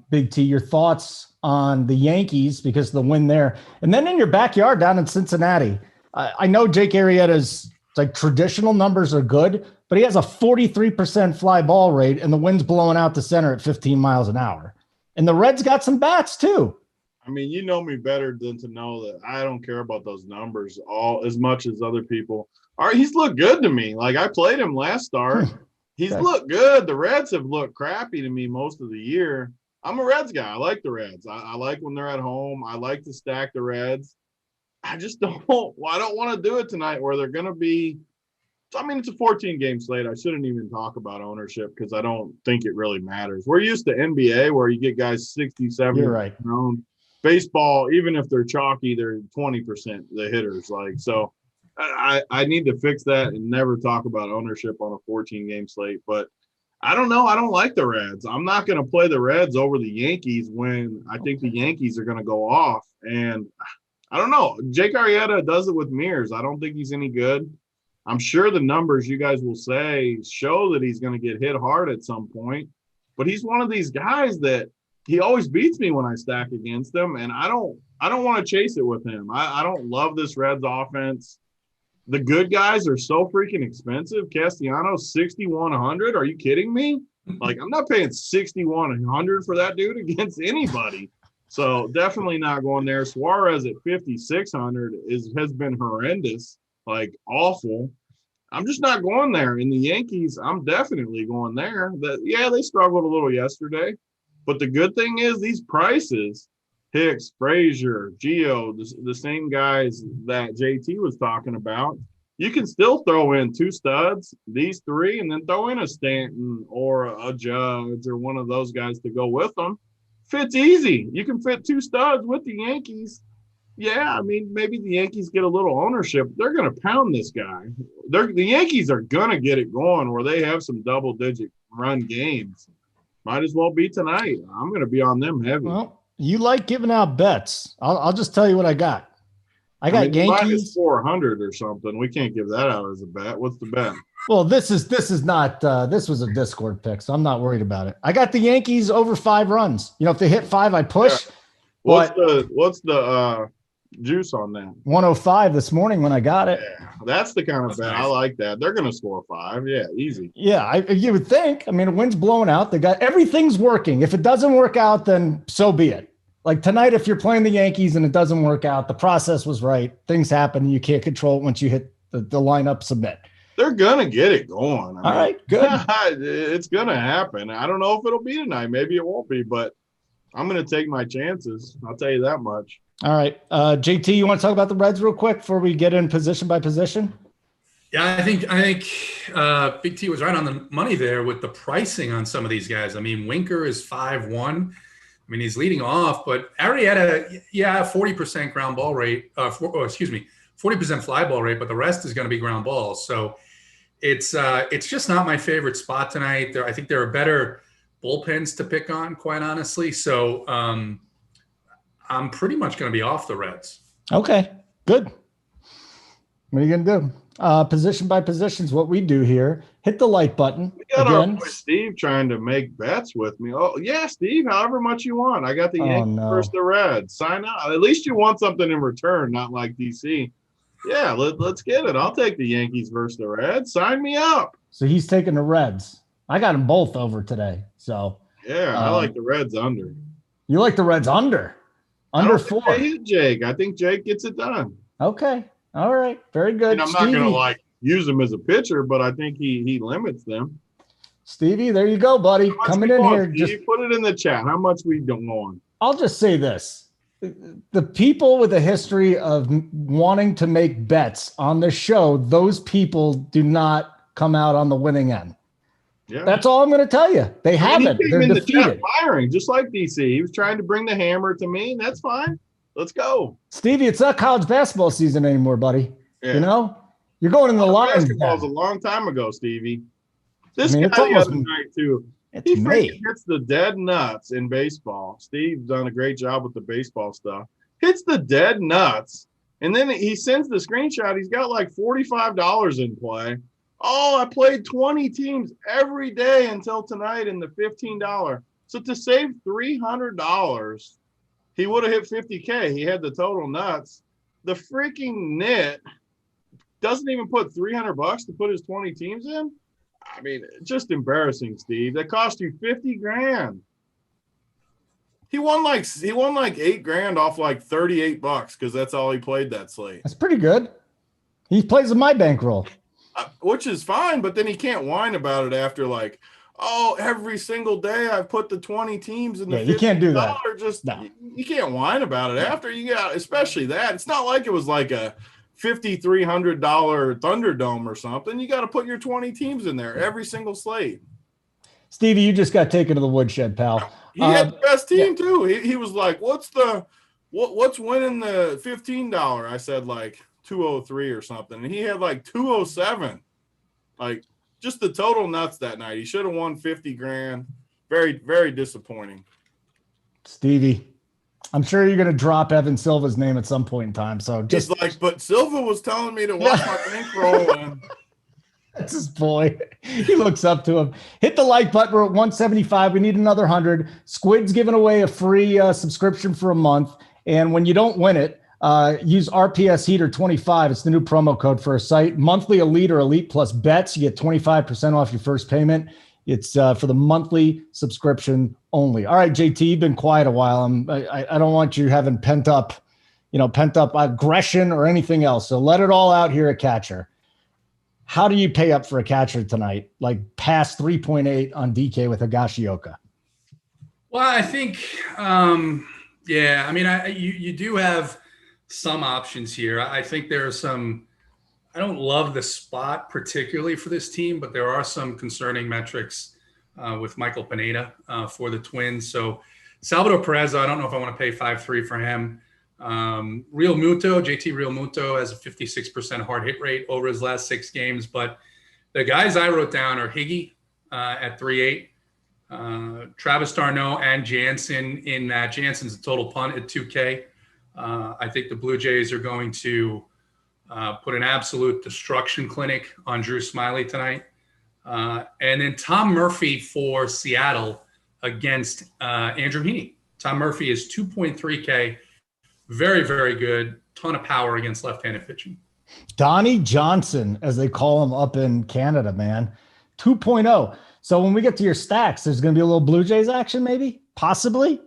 Big T, your thoughts on the Yankees because of the win there. And then in your backyard down in Cincinnati, I know Jake Arrieta's like traditional numbers are good, but he has a 43% fly ball rate and the wind's blowing out the center at 15 miles an hour. And the Reds got some bats too. I mean, you know me better than to know that I don't care about those numbers all as much as other people. All right, he's looked good to me. Like I played him last start. He's looked good. The Reds have looked crappy to me most of the year. I'm a Reds guy. I like the Reds. I like when they're at home. I like to stack the Reds. I just don't want to do it tonight where they're going to be – I mean, it's a 14-game slate. I shouldn't even talk about ownership because I don't think it really matters. We're used to NBA where you get guys 60, 70. You're right. Baseball, even if they're chalky, they're 20% the hitters. Like so. I need to fix that and never talk about ownership on a 14-game slate. But I don't know. I don't like the Reds. I'm not going to play the Reds over the Yankees when I think the Yankees are going to go off. And I don't know. Jake Arrieta does it with mirrors. I don't think he's any good. I'm sure the numbers you guys will say show that he's going to get hit hard at some point. But he's one of these guys that he always beats me when I stack against him, and I don't want to chase it with him. I don't love this Reds offense. The good guys are so freaking expensive. Castellanos, 6,100. Are you kidding me? Like, I'm not paying 6,100 for that dude against anybody. So definitely not going there. Suarez at 5,600 has been horrendous, like awful. I'm just not going there. In the Yankees, I'm definitely going there. They struggled a little yesterday, but the good thing is these prices, Hicks, Frazier, Gio, the same guys that JT was talking about, you can still throw in two studs, these three, and then throw in a Stanton or a Judge or one of those guys to go with them. Fits easy. You can fit two studs with the Yankees. Yeah, I mean, maybe the Yankees get a little ownership. They're going to pound this guy. The Yankees are going to get it going where they have some double-digit run games. Might as well be tonight. I'm going to be on them heavy. Well, you like giving out bets. I'll just tell you what I got. I got Yankees. -400 or something. We can't give that out as a bet. What's the bet? Well, this is not this was a Discord pick, so I'm not worried about it. I got the Yankees over 5 runs. You know, if they hit 5, I push. Yeah. What's the juice on that? 105 this morning when I got it. Yeah, that's the kind of bet. Nice. I like that. They're going to score 5. Yeah, easy. Yeah, you would think. I mean, the wind's blowing out. They got everything's working. If it doesn't work out, then so be it. Like tonight, if you're playing the Yankees and it doesn't work out, the process was right. Things happen. You can't control it once you hit the lineup submit. They're going to get it going. All right, good. It's going to happen. I don't know if it'll be tonight. Maybe it won't be, but I'm going to take my chances. I'll tell you that much. All right. JT, you want to talk about the Reds real quick before we get in position by position? Yeah, I think Big T was right on the money there with the pricing on some of these guys. I mean, Winker is 5-1. I mean, he's leading off, but Arrieta, 40% ground ball rate. 40% fly ball rate, but the rest is going to be ground balls. So it's just not my favorite spot tonight. I think there are better bullpens to pick on, quite honestly. So I'm pretty much going to be off the Reds. Okay, good. What are you going to do? Position by position is what we do here. Hit the like button. We got our boy Steve trying to make bets with me. Oh, yeah, Steve, however much you want. I got the Yankees versus the Reds. Sign up. At least you want something in return, not like DC. Yeah, let's get it. I'll take the Yankees versus the Reds. Sign me up. So he's taking the Reds. I got them both over today. So yeah, I like the Reds under. You like the Reds under? Under 4. I hit Jake. I think Jake gets it done. Okay. All right. Very good. And I'm not going to use him as a pitcher, but I think he limits them. Stevie, there you go, buddy. Coming in here. Just put it in the chat. How much we don't on? I'll just say this. The people with a history of wanting to make bets on the show, those people do not come out on the winning end. Yeah. That's all I'm going to tell you. They haven't. They're defeated. The chat firing, just like DC. He was trying to bring the hammer to me. That's fine. Let's go. Stevie, it's not college basketball season anymore, buddy. Yeah. You know? You're going in the line. Basketball was a long time ago, Stevie. This guy the other night, too. He freaking hits the dead nuts in baseball. Steve's done a great job with the baseball stuff. Hits the dead nuts. And then he sends the screenshot. He's got like $45 in play. Oh, I played 20 teams every day until tonight in the $15. So to save $300, he would have hit 50K. He had the total nuts. The freaking nit doesn't even put $300 to put his 20 teams in. I mean, just embarrassing, Steve. That cost you $50,000. He won like $8,000 off like $38 because that's all he played that slate. That's pretty good. He plays in my bankroll, which is fine. But then he can't whine about it after like, oh, every single day I've put the 20 teams in the. Yeah, you can't do that. You can't whine about it after you got, especially that. It's not like it was like a $5,300 Thunderdome or something. You got to put your 20 teams in there every single slate. Stevie, you just got taken to the woodshed, pal. He had the best team too. He was like, what's winning the $15? I said like 203 or something. And he had like 207. Like just the total nuts that night. He should have won $50,000. Very, very disappointing. Stevie, I'm sure you're going to drop Evan Silva's name at some point in time. So just He's like, but Silva was telling me to watch my bankroll. And that's his boy. He looks up to him. Hit the like button. We're at 175. We need another 100. Squid's giving away a free subscription for a month. And when you don't win it, use RPS Heater 25. It's the new promo code for a site. Monthly Elite or Elite Plus bets. You get 25% off your first payment. It's for the monthly subscription only. All right, JT, you've been quiet a while. I don't want you having pent up aggression or anything else. So let it all out here at Catcher. How do you pay up for a catcher tonight? Like past 3.8 on DK with Higashioka. Well, I think, yeah. I mean, you do have some options here. I think there are some. I don't love the spot particularly for this team, but there are some concerning metrics with Michael Pineda for the Twins. So Salvador Perez, I don't know if I want to pay 5.3 for him. JT Real Muto has a 56% hard hit rate over his last 6 games. But the guys I wrote down are Higgy at 3.8, Travis d'Arnaud and Jansen in that. Jansen's a total punt at 2K. I think the Blue Jays are going to put an absolute destruction clinic on Drew Smyly tonight. And then Tom Murphy for Seattle against Andrew Heaney. Tom Murphy is 2.3K. Very, very good. Ton of power against left-handed pitching. Donnie Johnson, as they call him up in Canada, man. 2.0. So when we get to your stacks, there's going to be a little Blue Jays action maybe? Possibly?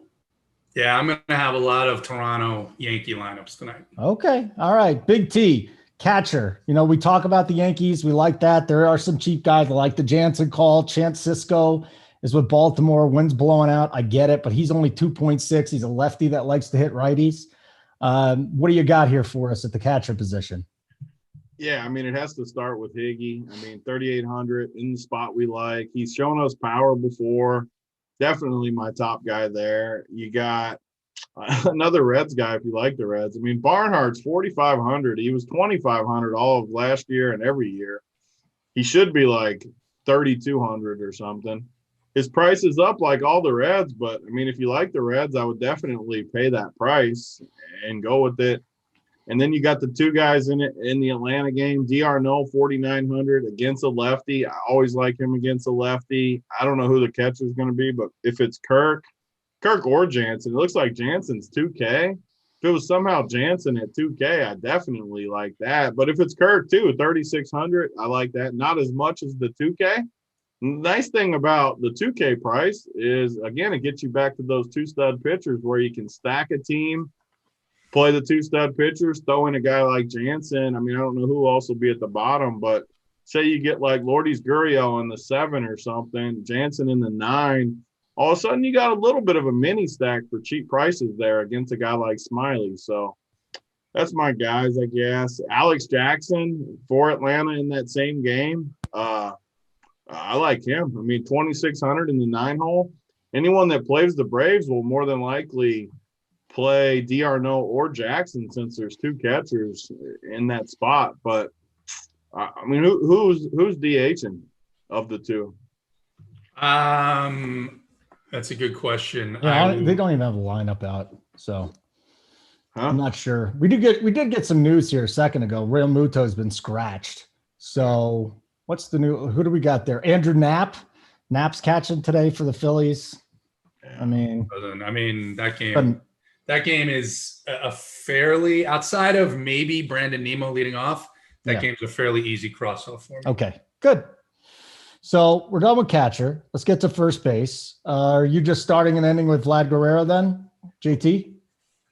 Yeah, I'm going to have a lot of Toronto Yankee lineups tonight. Okay. All right. Big T, catcher. We talk about the Yankees. We like that. There are some cheap guys. I like the Jansen call. Chance Sisco is with Baltimore. Wind's blowing out. I get it, but he's only 2.6. He's a lefty that likes to hit righties. What do you got here for us at the catcher position? yeah, I mean, it has to start with Higgy. I mean, 3,800 in the spot we like. He's shown us power before. Definitely my top guy there. You got another Reds guy if you like the Reds. I mean, Barnhart's 4,500. He was 2,500 all of last year and every year. He should be like 3,200 or something. His price is up like all the Reds, but I mean, if you like the Reds, I would definitely pay that price and go with it. And then you got the two guys in it in the Atlanta game. d'Arnaud 4,900 against a lefty. I always like him against a lefty. I don't know who the catcher is going to be, but if it's Kirk or Jansen, it looks like Jansen's 2K. If it was somehow Jansen at 2K, I definitely like that. But if it's Kirk too, 3,600, I like that. Not as much as the 2K. Nice thing about the 2K price is, again, it gets you back to those two stud pitchers where you can stack a team, play the two stud pitchers, throw in a guy like Jansen. I mean, I don't know who else will be at the bottom, but say you get like Lourdes Gurriel in the 7 or something, Jansen in the 9. All of a sudden, you got a little bit of a mini stack for cheap prices there against a guy like Smyly. So that's my guys, I guess. Alex Jackson for Atlanta in that same game. I like him. I mean, 2,600 in the 9-hole. Anyone that plays the Braves will more than likely play d'Arnaud or Jackson since there's two catchers in that spot. But I mean, who's DHing of the two? That's a good question. Yeah, they don't even have a lineup out, so I'm not sure. We did get some news here a second ago. Real Muto has been scratched. So what's the new? Who do we got there? Andrew Knapp. Knapp's catching today for the Phillies. I mean that game is a fairly, outside of maybe Brandon Nimmo leading off. That game's a fairly easy cross-off for me. Okay, good. So we're done with catcher. Let's get to first base. Are you just starting and ending with Vlad Guerrero then, JT?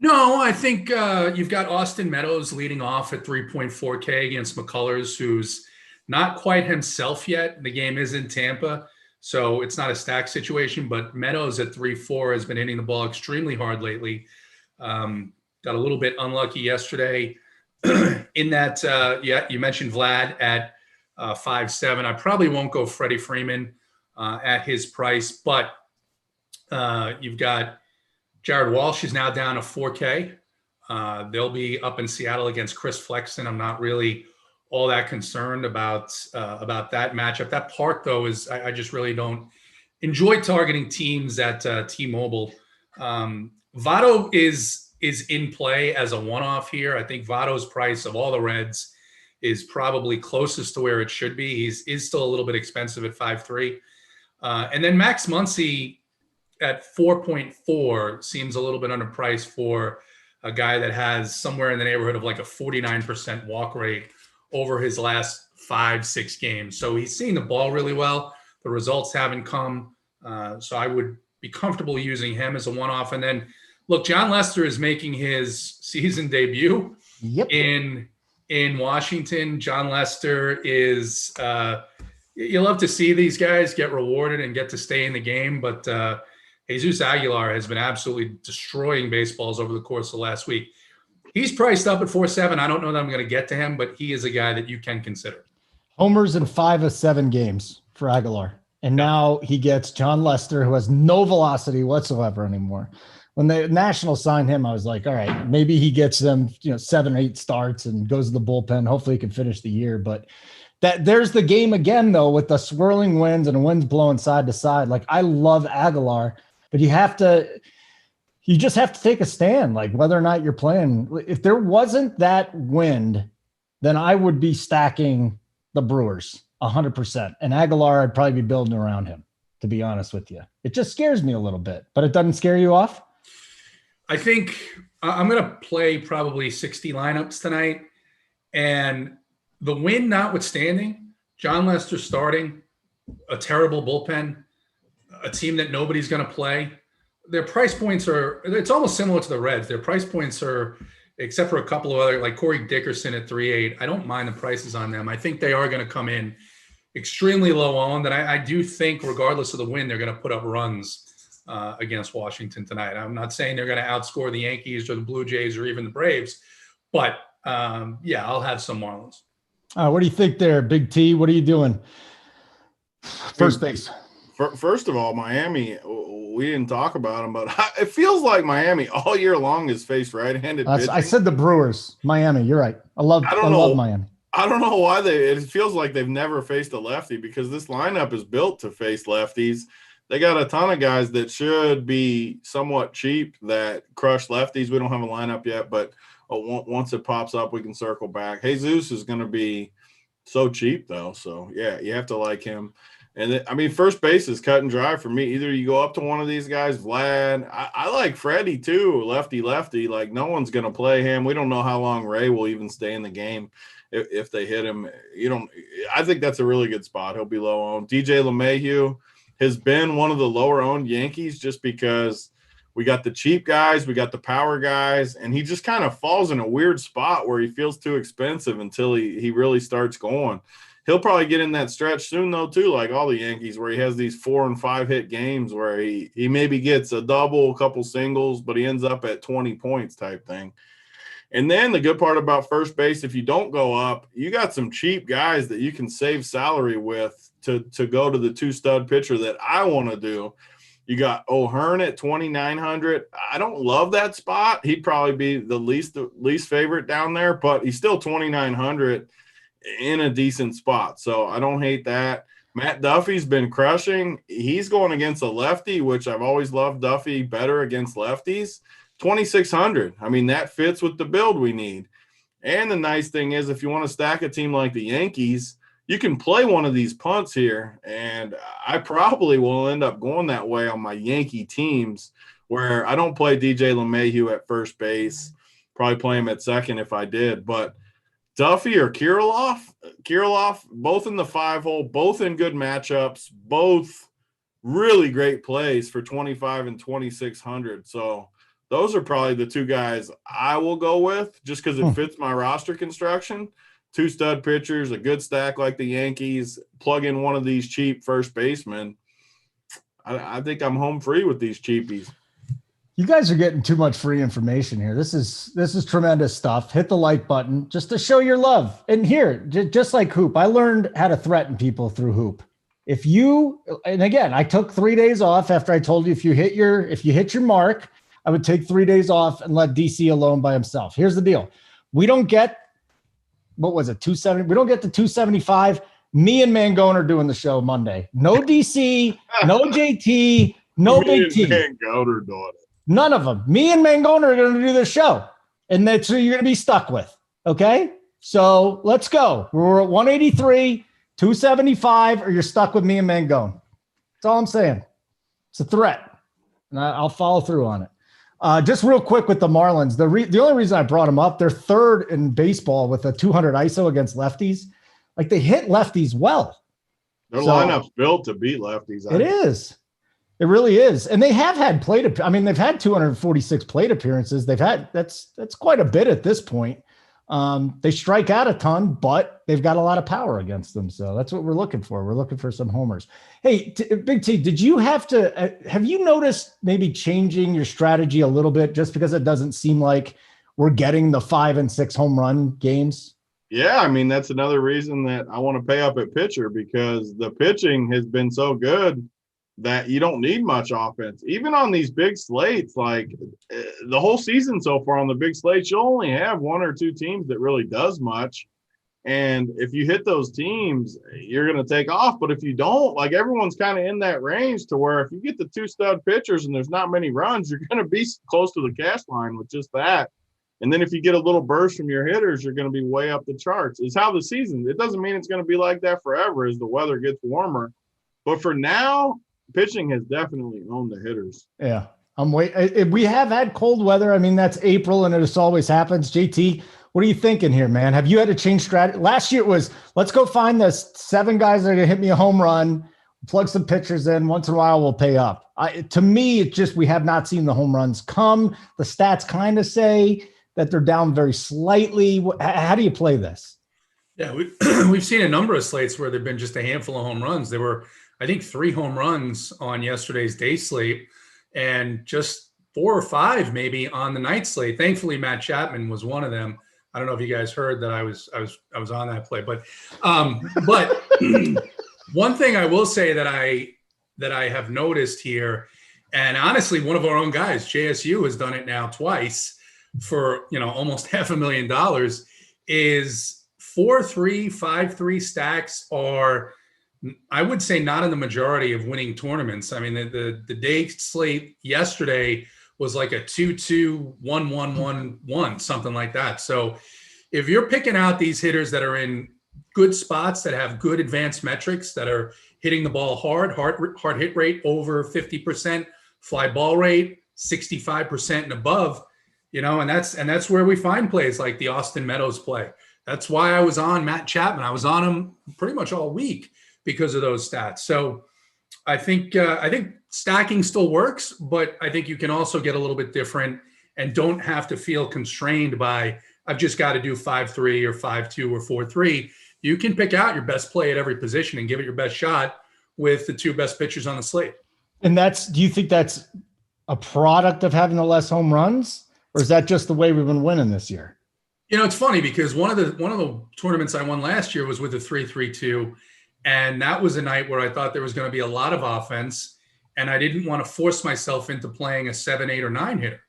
No, I think you've got Austin Meadows leading off at 3.4K against McCullers, who's not quite himself yet. The game is in Tampa, so it's not a stack situation, but Meadows at 3.4 has been hitting the ball extremely hard lately. Got a little bit unlucky yesterday in that, you mentioned Vlad at 5.7. I probably won't go Freddie Freeman at his price, but you've got Jared Walsh is now down to 4K. They'll be up in Seattle against Chris Flexen. I'm not really all that concerned about that matchup. That part, though, is I just really don't enjoy targeting teams at T-Mobile. Votto is in play as a one-off here. I think Votto's price of all the Reds is probably closest to where it should be. Is still a little bit expensive at 5.3. And then Max Muncy at 4.4 seems a little bit underpriced for a guy that has somewhere in the neighborhood of like a 49% walk rate over his last 5-6 games. So he's seeing the ball really well. The results haven't come. So I would be comfortable using him as a one-off. And then look, John Lester is making his season debut in Washington. John Lester is you love to see these guys get rewarded and get to stay in the game, but Jesus Aguilar has been absolutely destroying baseballs over the course of the last week. He's priced up at 4.7. I don't know that I'm going to get to him, but he is a guy that you can consider. Homers in 5 of 7 games for Aguilar. And now he gets John Lester, who has no velocity whatsoever anymore. When the Nationals signed him, I was like, all right, maybe he gets them, 7 or 8 starts and goes to the bullpen. Hopefully he can finish the year. But there's the game again, though, with the swirling winds and the winds blowing side to side. Like, I love Aguilar, but you just have to take a stand, like whether or not you're playing. If there wasn't that wind, then I would be stacking the Brewers 100%. And Aguilar, I'd probably be building around him, to be honest with you. It just scares me a little bit, but it doesn't scare you off? I think I'm going to play probably 60 lineups tonight. And the win notwithstanding, John Lester starting, a terrible bullpen, a team that nobody's going to play. Their price points it's almost similar to the Reds. Their price points are, except for a couple of other, like Corey Dickerson at 3.8. I don't mind the prices on them. I think they are going to come in extremely low owned. And I do think, regardless of the win, they're going to put up runs against Washington tonight. I'm not saying they're going to outscore the Yankees or the Blue Jays or even the Braves, but I'll have some Marlins. What do you think there, Big T? What are you doing? First base. First of all, Miami, we didn't talk about them, but it feels like Miami all year long has faced right-handed pitching. I said the Brewers. Miami, you're right. I love Miami. I don't know why it feels like they've never faced a lefty, because this lineup is built to face lefties. They got a ton of guys that should be somewhat cheap that crush lefties. We don't have a lineup yet, but once it pops up, we can circle back. Jesus is going to be so cheap, though. So, yeah, you have to like him. And, first base is cut and dry for me. Either you go up to one of these guys, Vlad. I like Freddie, too, lefty. Like, no one's going to play him. We don't know how long Ray will even stay in the game if they hit him. I think that's a really good spot. He'll be low owned. DJ LeMahieu has been one of the lower owned Yankees just because we got the cheap guys, we got the power guys, and he just kind of falls in a weird spot where he feels too expensive until he really starts going. He'll probably get in that stretch soon, though, too, like all the Yankees, where he has these 4 and 5 hit games where he maybe gets a double, a couple singles, but he ends up at 20 points type thing. And then the good part about first base, if you don't go up, you got some cheap guys that you can save salary with to go to the 2-stud pitcher that I want to do. You got O'Hearn at 2,900. I don't love that spot. He'd probably be the least favorite down there, but he's still 2,900 in a decent spot. So I don't hate that. Matt Duffy's been crushing. He's going against a lefty, which I've always loved Duffy better against lefties. 2,600. That fits with the build we need. And the nice thing is, if you want to stack a team like the Yankees, you can play one of these punts here. And I probably will end up going that way on my Yankee teams, where I don't play DJ LeMahieu at first base. Probably play him at second if I did. But Duffy or Kirilloff, both in the 5-hole, both in good matchups, both really great plays for 2,500 and 2,600. So those are probably the two guys I will go with just because it fits my roster construction. 2 stud pitchers, a good stack like the Yankees, plug in one of these cheap first basemen. I think I'm home free with these cheapies. You guys are getting too much free information here. This is tremendous stuff. Hit the like button just to show your love. And here, just like Hoop, I learned how to threaten people through Hoop. And again, I took 3 days off after I told you if you hit your mark, I would take 3 days off and let DC alone by himself. Here's the deal. We don't get, 270? We don't get to 275. Me and Mangone are doing the show Monday. No DC, no JT, no Big T. Mangone are doing it. None of them. Me and Mangone are going to do this show, and that's who you're going to be stuck with. Okay? So let's go. We're at 183, 275, or you're stuck with me and Mangone. That's all I'm saying. It's a threat, and I'll follow through on it. Just real quick with the Marlins, the only reason I brought them up, they're third in baseball with a 200 ISO against lefties. Like, they hit lefties well. Their lineup's built to beat lefties. It is. It really is. And they have had they've had 246 plate appearances. That's quite a bit at this point. They strike out a ton, but they've got a lot of power against them. So that's what we're looking for. We're looking for some homers. Hey, Big T, did you have you noticed maybe changing your strategy a little bit just because it doesn't seem like we're getting the 5 and 6 home run games? Yeah, I mean, that's another reason that I want to pay up at pitcher, because the pitching has been so good that you don't need much offense. Even on these big slates, like the whole season so far on the big slates, you'll only have 1 or 2 teams that really does much. And if you hit those teams, you're going to take off. But if you don't, like, everyone's kind of in that range to where if you get the 2 stud pitchers and there's not many runs, you're going to be close to the cash line with just that. And then if you get a little burst from your hitters, you're going to be way up the charts. It's how the season. It doesn't mean it's going to be like that forever as the weather gets warmer. But for now, pitching has definitely owned the hitters. Yeah, we have had cold weather. I mean, that's April, and it just always happens. JT, what are you thinking here, man? Have you had to change strategy? Last year it was, let's go find the 7 guys that are going to hit me a home run, plug some pitchers in. Once in a while, we'll pay up. To me, it's just we have not seen the home runs come. The stats kind of say that they're down very slightly. How do you play this? Yeah, we've seen a number of slates where there've been just a handful of home runs. There were, I think, 3 home runs on yesterday's day slate, and just 4 or 5 maybe on the night slate. Thankfully, Matt Chapman was one of them. I don't know if you guys heard that I was on that play, but one thing I will say that I have noticed here, and honestly, one of our own guys, JSU, has done it now twice for almost $500,000, is 4-3, 5-3 stacks are, I would say, not in the majority of winning tournaments. I mean, the day slate yesterday was like a 2-2, 1-1-1-1, something like that. So if you're picking out these hitters that are in good spots, that have good advanced metrics, that are hitting the ball hard hit rate over 50%, fly ball rate 65% and above, and that's where we find plays like the Austin Meadows play. That's why I was on Matt Chapman. I was on him pretty much all week because of those stats. So I think stacking still works, but I think you can also get a little bit different and don't have to feel constrained by, I've just got to do 5-3 or 5-2 or 4-3. You can pick out your best play at every position and give it your best shot with the 2 best pitchers on the slate. And do you think that's a product of having the less home runs, or is that just the way we've been winning this year? It's funny because one of the tournaments I won last year was with a 3-3-2. And that was a night where I thought there was going to be a lot of offense, and I didn't want to force myself into playing a 7, 8, or 9 hitter.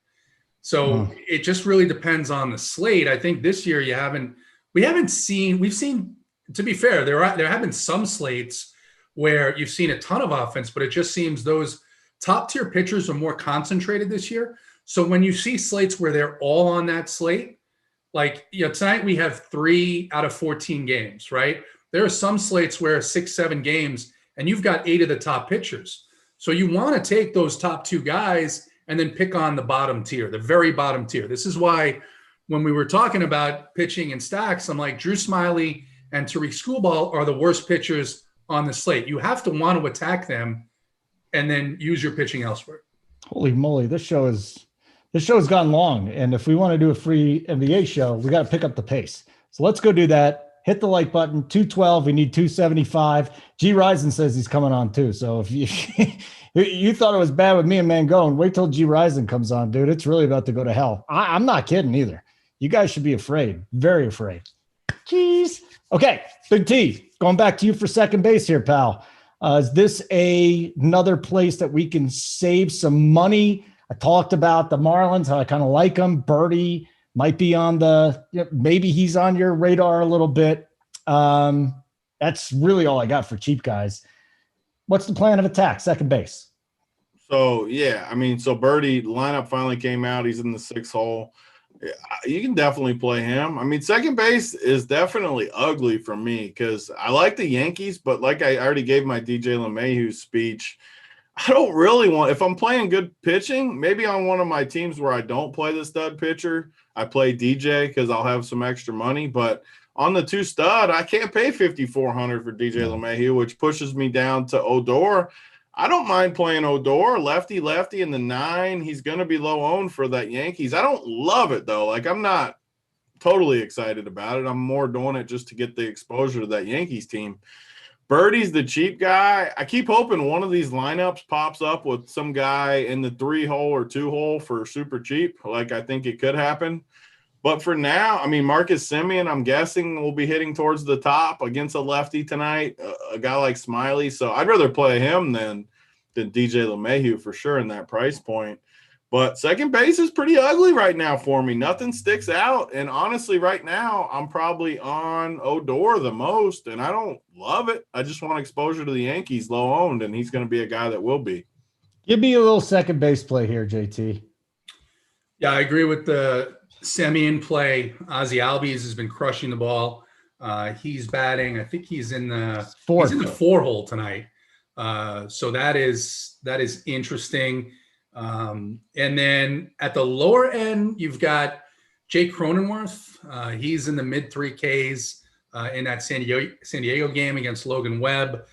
So It just really depends on the slate. I think this year we've seen, to be fair, there have been some slates where you've seen a ton of offense, but it just seems those top tier pitchers are more concentrated this year. So when you see slates where they're all on that slate, like, tonight we have 3 out of 14 games, right? There are some slates where 6, 7 games and you've got 8 of the top pitchers. So you want to take those top 2 guys and then pick on the bottom tier, the very bottom tier. This is why when we were talking about pitching and stacks, I'm like, Drew Smiley and Tariq Schoolball are the worst pitchers on the slate. You have to want to attack them and then use your pitching elsewhere. Holy moly, this show has gone long. And if we want to do a free NBA show, we got to pick up the pace. So let's go do that. Hit the like button. 212. We need 275. G Rison says he's coming on too. So if you thought it was bad with me and Mangone, wait till G Rison comes on, dude. It's really about to go to hell. I'm not kidding either. You guys should be afraid. Very afraid. Jeez. Okay. Big T, going back to you for second base here, pal. Is this another place that we can save some money? I talked about the Marlins, how I kind of like them. Birdie might be on maybe he's on your radar a little bit. That's really all I got for cheap guys. What's the plan of attack? Second base. So, yeah, I mean, so Birdie lineup finally came out. He's in the 6th hole. You can definitely play him. I mean, second base is definitely ugly for me because I like the Yankees, but like I already gave my DJ LeMahieu speech, I don't really want – if I'm playing good pitching, maybe on one of my teams where I don't play the stud pitcher, I play DJ because I'll have some extra money. But on the 2 stud, I can't pay $5,400 for DJ LeMahieu, which pushes me down to Odor. I don't mind playing Odor, lefty in the 9. He's going to be low owned for that Yankees. I don't love it, though. Like, I'm not totally excited about it. I'm more doing it just to get the exposure to that Yankees team. Birdie's the cheap guy. I keep hoping one of these lineups pops up with some guy in the 3-hole or 2-hole for super cheap. Like, I think it could happen. But for now, I mean, Marcus Semien, I'm guessing, will be hitting towards the top against a lefty tonight, a guy like Smiley. So I'd rather play him than DJ LeMahieu for sure in that price point. But second base is pretty ugly right now for me. Nothing sticks out. And honestly, right now, I'm probably on Odor the most, and I don't love it. I just want exposure to the Yankees low owned, and he's going to be a guy that will be. Give me a little second base play here, JT. Yeah, I agree with the Semien play. Ozzie Albies has been crushing the ball. He's batting. I think he's in the 4-hole tonight. So that is interesting. And then at the lower end, you've got Jake Cronenworth. He's in the mid 3Ks in that San Diego game against Logan Webb.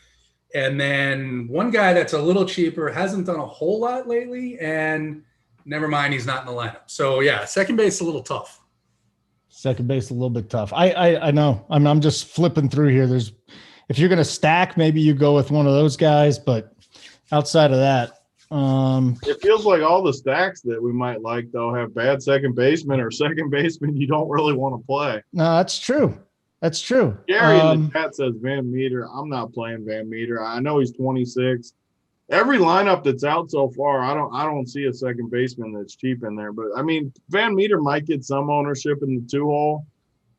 And then one guy that's a little cheaper, hasn't done a whole lot lately, and never mind, he's not in the lineup. So yeah, second base a little tough. Second base a little bit tough. I know. I'm just flipping through here. If you're going to stack, maybe you go with one of those guys, but outside of that, it feels like all the stacks that we might like, though, have bad second baseman or second baseman you don't really want to play. No, that's true. That's true. Gary in the chat says Van Meter. I'm not playing Van Meter. I know he's 26. Every lineup that's out so far, I don't see a second baseman that's cheap in there. But I mean, Van Meter might get some ownership in the 2-hole,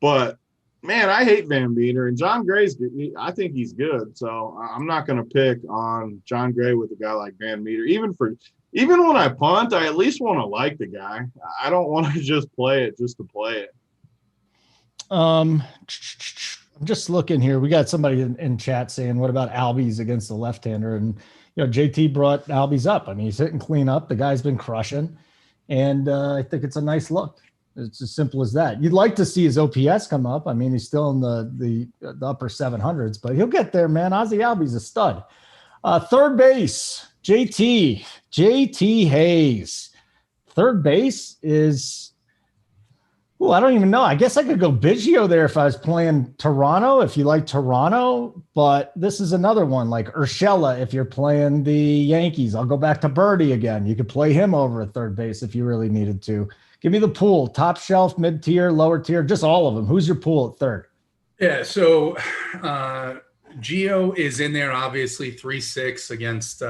but man, I hate Van Meter, and John Gray's. I think he's good, so I'm not going to pick on John Gray with a guy like Van Meter. Even when I punt, I at least want to like the guy. I don't want to just play it just to play it. I'm just looking here. We got somebody in chat saying, "What about Albies against the left-hander?" And JT brought Albies up. I mean, he's hitting clean up. The guy's been crushing, and I think it's a nice look. It's as simple as that. You'd like to see his OPS come up. I mean, he's still in the upper 700s, but he'll get there, man. Ozzie Albies a stud. Third base, JT Hayes. Third base is, I don't even know. I guess I could go Biggio there if I was playing Toronto, if you like Toronto, but this is another one like Urshela if you're playing the Yankees. I'll go back to Birdie again. You could play him over at third base if you really needed to. Give me the pool, top shelf, mid-tier, lower tier, just all of them. Who's your pool at third? Yeah, so Gio is in there, obviously, 3-6 against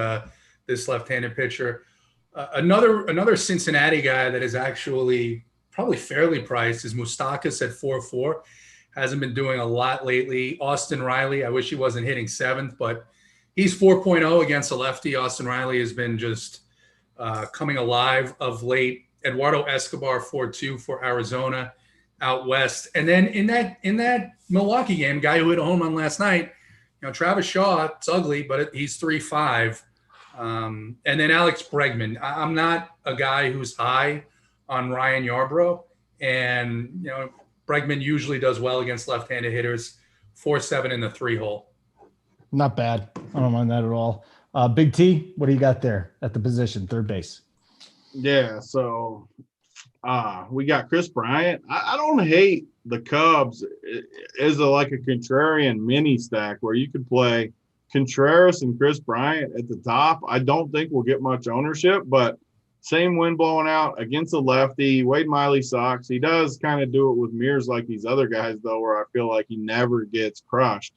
this left-handed pitcher. Another Cincinnati guy that is actually probably fairly priced is Moustakas at 4-4. Hasn't been doing a lot lately. Austin Riley, I wish he wasn't hitting 7th, but he's 4.0 against a lefty. Austin Riley has been just coming alive of late. Eduardo Escobar 4-2 for Arizona out west. And then in that Milwaukee game, guy who hit a home run last night, Travis Shaw, it's ugly, but he's 3-5. And then Alex Bregman. I'm not a guy who's high on Ryan Yarbrough. And, Bregman usually does well against left-handed hitters, 4-7 in the 3-hole. Not bad. I don't mind that at all. Big T, what do you got there at the position, third base? Yeah, so we got Chris Bryant. I don't hate the Cubs as like a contrarian mini stack where you could play Contreras and Chris Bryant at the top. I don't think we'll get much ownership, but same wind blowing out against a lefty. Wade Miley sucks. He does kind of do it with mirrors like these other guys, though, where I feel like he never gets crushed.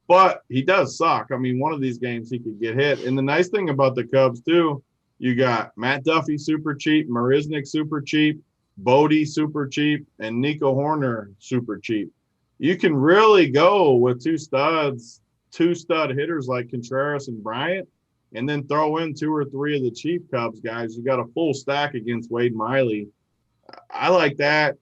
But he does suck. I mean, one of these games he could get hit. And the nice thing about the Cubs, too, you got Matt Duffy super cheap, Marisnik super cheap, Bodie super cheap, and Nico Horner super cheap. You can really go with two stud hitters like Contreras and Bryant and then throw in 2 or 3 of the cheap Cubs guys, you got a full stack against Wade Miley. I like that.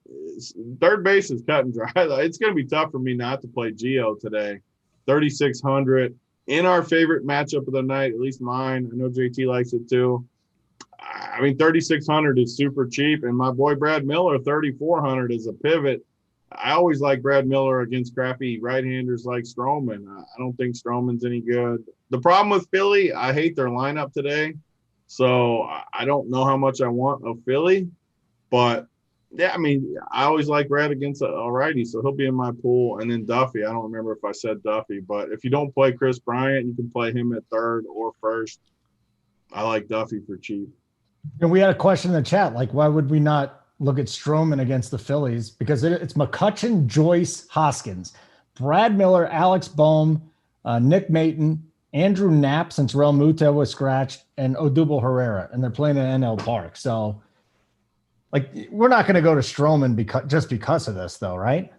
Third base is cut and dry. It's going to be tough for me not to play Gio today. 3,600 in our favorite matchup of the night, at least mine. I know JT likes it too. I mean, 3,600 is super cheap, and my boy Brad Miller, 3,400 is a pivot. I always like Brad Miller against crappy right-handers like Stroman. I don't think Stroman's any good. The problem with Philly, I hate their lineup today, so I don't know how much I want of Philly. But, yeah, I mean, I always like Brad against a righty, so he'll be in my pool. And then Duffy, I don't remember if I said Duffy, but if you don't play Chris Bryant, you can play him at third or first. I like Duffy for cheap. And we had a question in the chat, like, why would we not look at Stroman against the Phillies? Because it's McCutchen, Joyce, Hoskins, Brad Miller, Alex Bohm, Nick Maton, Andrew Knapp, since Real Muto was scratched, and Odubel Herrera, and they're playing at NL Park. So, like, we're not going to go to Stroman because of this, though, right?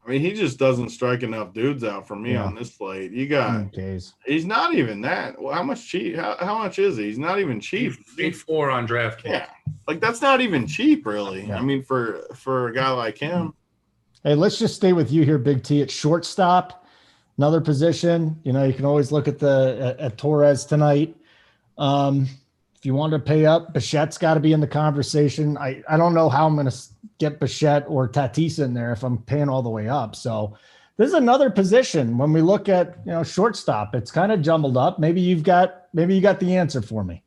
I mean, he just doesn't strike enough dudes out for me on this slate. You got he's not even that. Well, how much cheap? How much is he? He's not even cheap. He's 8-4 on DraftKings. Yeah, like that's not even cheap, really. Yeah. I mean, for a guy like him. Hey, let's just stay with you here, Big T, at shortstop. Another position. You know, you can always look at Torres tonight. If you want to pay up, Bichette's got to be in the conversation. I don't know how I'm going to get Bichette or Tatis in there if I'm paying all the way up. So this is another position. When we look at, shortstop, it's kind of jumbled up. Maybe you got the answer for me.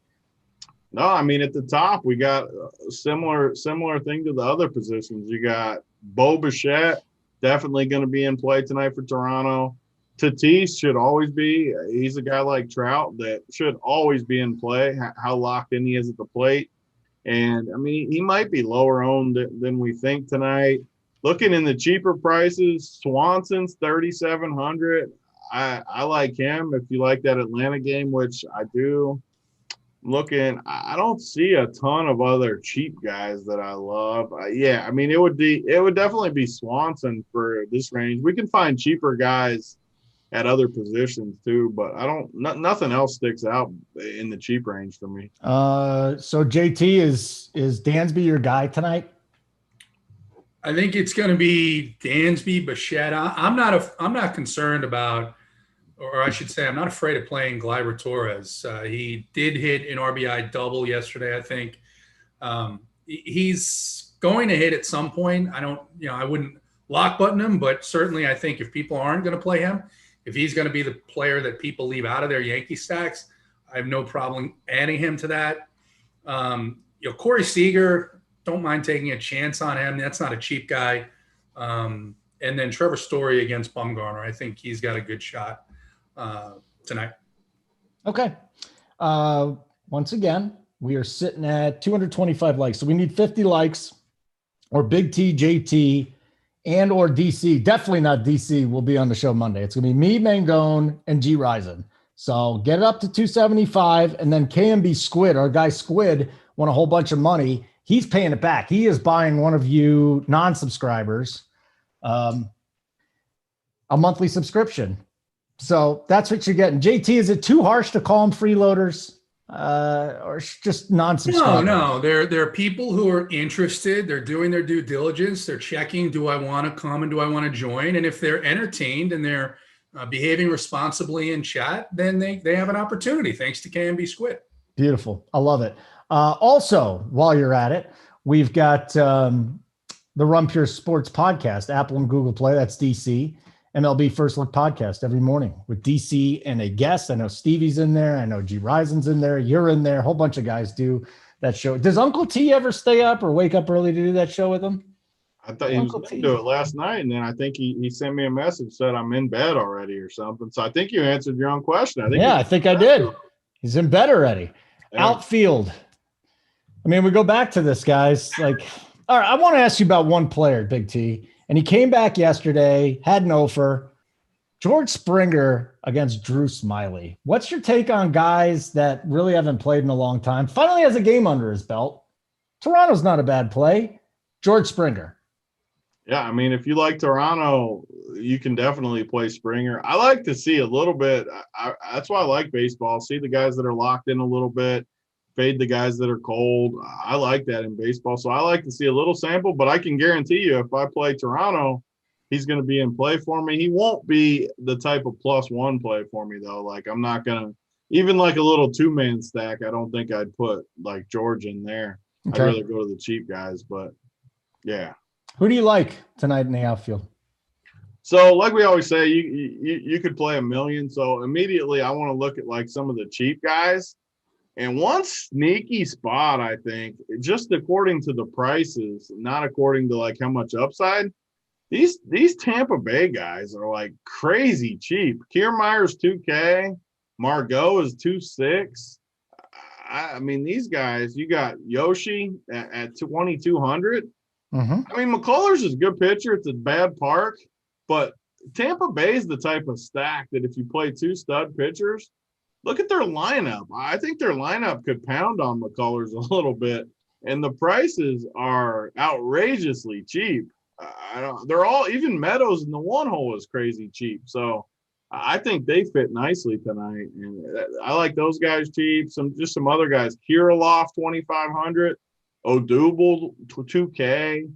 No, I mean, at the top, we got a similar thing to the other positions. You got Bo Bichette, definitely going to be in play tonight for Toronto. Tatis should always be. He's a guy like Trout that should always be in play, how locked in he is at the plate. And, I mean, he might be lower owned than we think tonight. Looking in the cheaper prices, Swanson's 3,700. I like him if you like that Atlanta game, which I do. I don't see a ton of other cheap guys that I love. I mean, it would definitely be Swanson for this range. We can find cheaper guys at other positions too, but nothing else sticks out in the cheap range for me. So JT, is Dansby your guy tonight? I think it's going to be Dansby, Bichette. I'm not concerned about, or I should say, I'm not afraid of playing Gleyber Torres. He did hit an RBI double yesterday, I think. He's going to hit at some point. I wouldn't lock button him, but certainly I think if people aren't going to play him, if he's going to be the player that people leave out of their Yankee stacks, I have no problem adding him to that. Corey Seager, don't mind taking a chance on him. That's not a cheap guy. And then Trevor Story against Bumgarner. I think he's got a good shot tonight. Okay. Once again, we are sitting at 225 likes. So we need 50 likes or Big T, JT, and or DC. Definitely not DC will be on the show Monday. It's going to be me, Mangone, and G Rison. So get it up to 275, and then KMB Squid, our guy Squid, won a whole bunch of money. He's paying it back. He is buying one of you non-subscribers a monthly subscription. So that's what you're getting. JT, is it too harsh to call them freeloaders or just non-subscribers? No. There are people who are interested. They're doing their due diligence. They're checking, do I want to come and do I want to join? And if they're entertained and they're behaving responsibly in chat, then they have an opportunity, thanks to KMB Squid. Beautiful. I love it. Also, while you're at it, we've got the Run Pure Sports podcast, Apple and Google Play. That's DC. MLB First Look podcast every morning with DC and a guest. I know Stevie's in there. I know G Rison's in there. You're in there. A whole bunch of guys do that show. Does Uncle T ever stay up or wake up early to do that show with him? I thought he was going to do it last night, and then I think he sent me a message, said I'm in bed already or something. So I think you answered your own question. I think I did. He's in bed already. Yeah. Outfield. I mean, we go back to this, guys. Like, all right, I want to ask you about one player, Big T. And he came back yesterday, had an offer. George Springer against Drew Smyly. What's your take on guys that really haven't played in a long time? Finally has a game under his belt. Toronto's not a bad play. George Springer. Yeah, I mean, if you like Toronto, you can definitely play Springer. I like to see a little bit. That's why I like baseball. See the guys that are locked in a little bit, fade the guys that are cold. I like that in baseball. So I like to see a little sample, but I can guarantee you if I play Toronto, he's going to be in play for me. He won't be the type of +1 play for me, though. Like, I'm not going to – even like a little two-man stack, I don't think I'd put, like, George in there. Okay. I'd rather go to the cheap guys, but, yeah. Who do you like tonight in the outfield? So, like we always say, you could play a million. So, immediately I want to look at, like, some of the cheap guys. And one sneaky spot, I think, just according to the prices, not according to, like, how much upside, these Tampa Bay guys are, like, crazy cheap. Kiermaier's $2K. Margot is $2.6. I mean, these guys, you got Yoshi at $2,200. Mm-hmm. I mean, McCullers is a good pitcher. It's a bad park, but Tampa Bay is the type of stack that if you play two stud pitchers, look at their lineup. I think their lineup could pound on McCullers a little bit, and the prices are outrageously cheap. They're all, even Meadows in the one hole is crazy cheap. So I think they fit nicely tonight, and I like those guys cheap. Some other guys, Kirilloff 2,500. Odubel, 2K,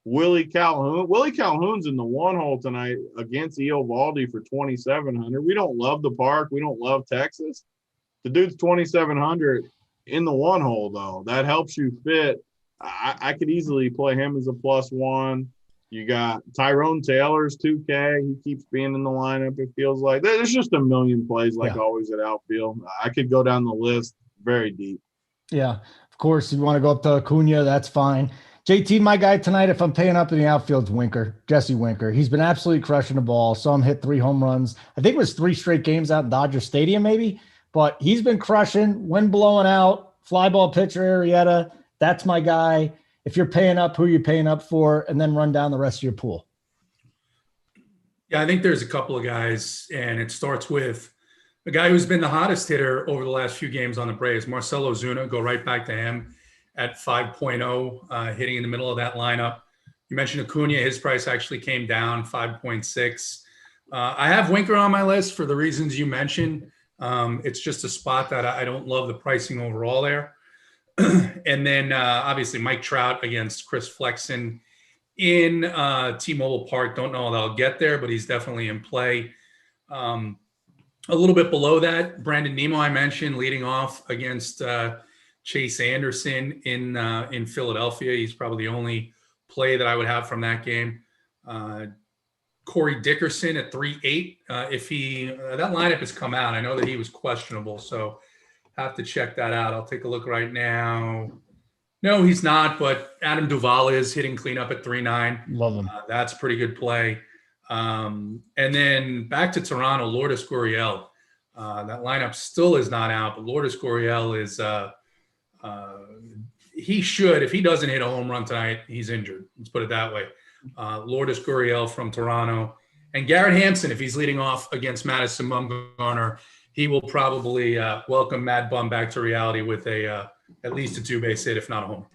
Willie Calhoun. Willie Calhoun's in the one hole tonight against Eovaldi for 2,700. We don't love the park. We don't love Texas. The dude's 2,700 in the one hole, though. That helps you fit. I could easily play him as a +1. You got Tyrone Taylor's 2K. He keeps being in the lineup, it feels like. There's just a million plays, like always, at outfield. I could go down the list very deep. Yeah. Of course, you want to go up to Acuna, that's fine. JT, my guy tonight, if I'm paying up in the outfield's Winker, Jesse Winker. He's been absolutely crushing the ball. Saw him hit 3 home runs. I think it was 3 straight games out in Dodger Stadium, maybe. But he's been crushing, wind blowing out, fly ball pitcher Arrieta. That's my guy. If you're paying up, who you're paying up for, and then run down the rest of your pool. Yeah, I think there's a couple of guys, and it starts with the guy who's been the hottest hitter over the last few games on the Braves, Marcell Ozuna. Go right back to him at 5.0, hitting in the middle of that lineup. You mentioned Acuna. His price actually came down 5.6. I have Winker on my list for the reasons you mentioned. It's just a spot that I don't love the pricing overall there. And then obviously Mike Trout against Chris Flexen in T-Mobile Park. Don't know that I'll get there, but he's definitely in play. A little bit below that, Brandon Nimmo, I mentioned, leading off against Chase Anderson in Philadelphia. He's probably the only play that I would have from that game. Corey Dickerson at 3.8. If that lineup has come out, I know that he was questionable, so have to check that out. I'll take a look right now. No, he's not, but Adam Duvall is hitting cleanup at 3.9. Love him. That's a pretty good play. And then back to Toronto, Lourdes Gurriel. That lineup still is not out, but Lourdes Gurriel is he should, if he doesn't hit a home run tonight, he's injured. Let's put it that way. Lourdes Gurriel from Toronto. And Garrett Hampson, if he's leading off against Madison Bumgarner, he will probably welcome Mad Bum back to reality with at least a 2-base hit, if not a home.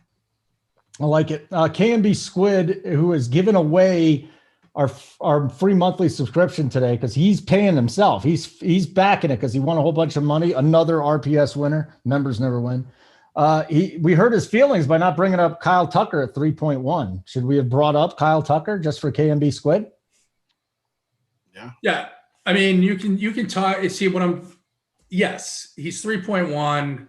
I like it. KMB Squid, who has given away our free monthly subscription today because he's paying himself. He's backing it because he won a whole bunch of money. Another RPS winner. Members never win. We hurt his feelings by not bringing up Kyle Tucker at 3.1. Should we have brought up Kyle Tucker just for KMB Squid? Yeah. I mean, you can talk. See what I'm. Yes, he's 3.1.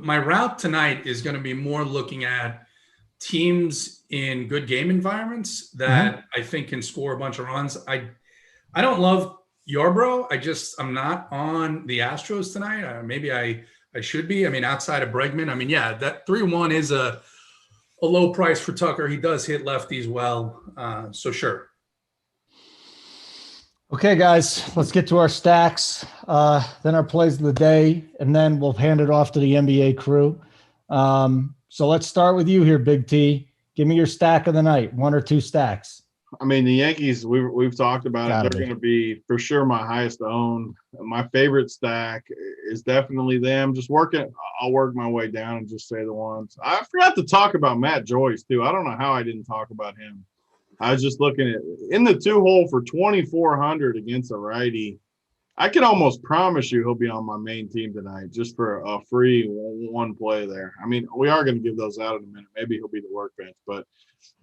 My route tonight is going to be more looking at teams in good game environments that I think can score a bunch of runs. I don't love Yarbrough. I'm not on the Astros tonight. Maybe I should be. I mean, outside of Bregman, I mean, yeah, that 3-1 is a low price for Tucker. He does hit lefties well. So sure. Okay, guys, let's get to our stacks, then our plays of the day, and then we'll hand it off to the NBA crew. So let's start with you here, Big T. Give me your stack of the night, 1 or 2 stacks. I mean, the Yankees, we've talked about it. They're going to be for sure my highest owned. My favorite stack is definitely them. Just working I'll work my way down and just say the ones. I forgot to talk about Matt Joyce too. I don't know how I didn't talk about him. I was just looking at in the 2-hole for 2,400 against a righty. I can almost promise you he'll be on my main team tonight just for a free one play there. I mean, we are going to give those out in a minute. Maybe he'll be the workbench, but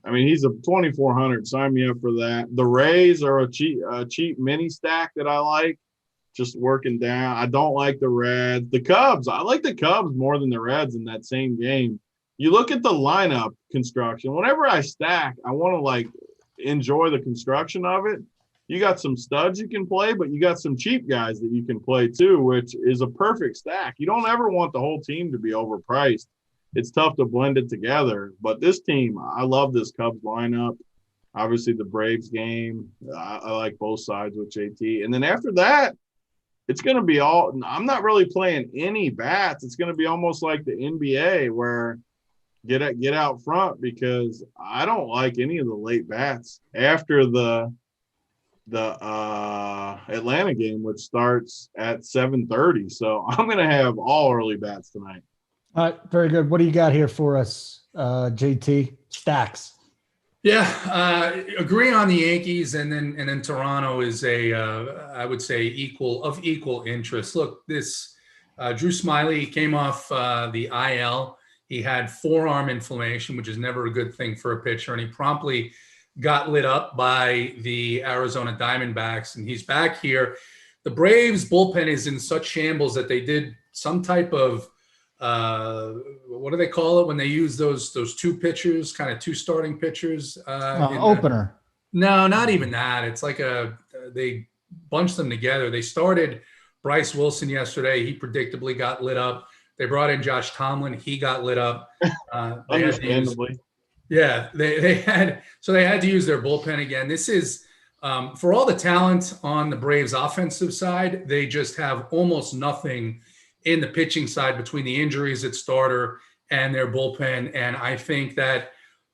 I mean, he's a 2,400. Sign me up for that. The Rays are a cheap mini stack that I like. Just working down. I don't like the Reds. The Cubs. I like the Cubs more than the Reds in that same game. You look at the lineup construction. Whenever I stack, I want to like enjoy the construction of it. You got some studs you can play, but you got some cheap guys that you can play too, which is a perfect stack. You don't ever want the whole team to be overpriced. It's tough to blend it together. But this team, I love this Cubs lineup. Obviously, the Braves game, I like both sides with JT. And then after that, it's going to be all – I'm not really playing any bats. It's going to be almost like the NBA where get out front because I don't like any of the late bats after the Atlanta game, which starts at 7:30. So I'm going to have all early bats tonight. All right, very good. What do you got here for us, JT? Stacks. Yeah, agree on the Yankees, and then Toronto is I would say equal interest. Look, this Drew Smyly came off the IL. He had forearm inflammation, which is never a good thing for a pitcher, and he promptly got lit up by the Arizona Diamondbacks, and he's back here. The Braves bullpen is in such shambles that they did some type of what do they call it when they use those two pitchers, kind of two starting pitchers? Opener. No, not even that. It's like they bunched them together. They started Bryce Wilson yesterday. He predictably got lit up. They brought in Josh Tomlin. He got lit up. Understandably. They had to use their bullpen again. This is for all the talent on the Braves offensive side, they just have almost nothing in the pitching side between the injuries at starter and their bullpen. And I think that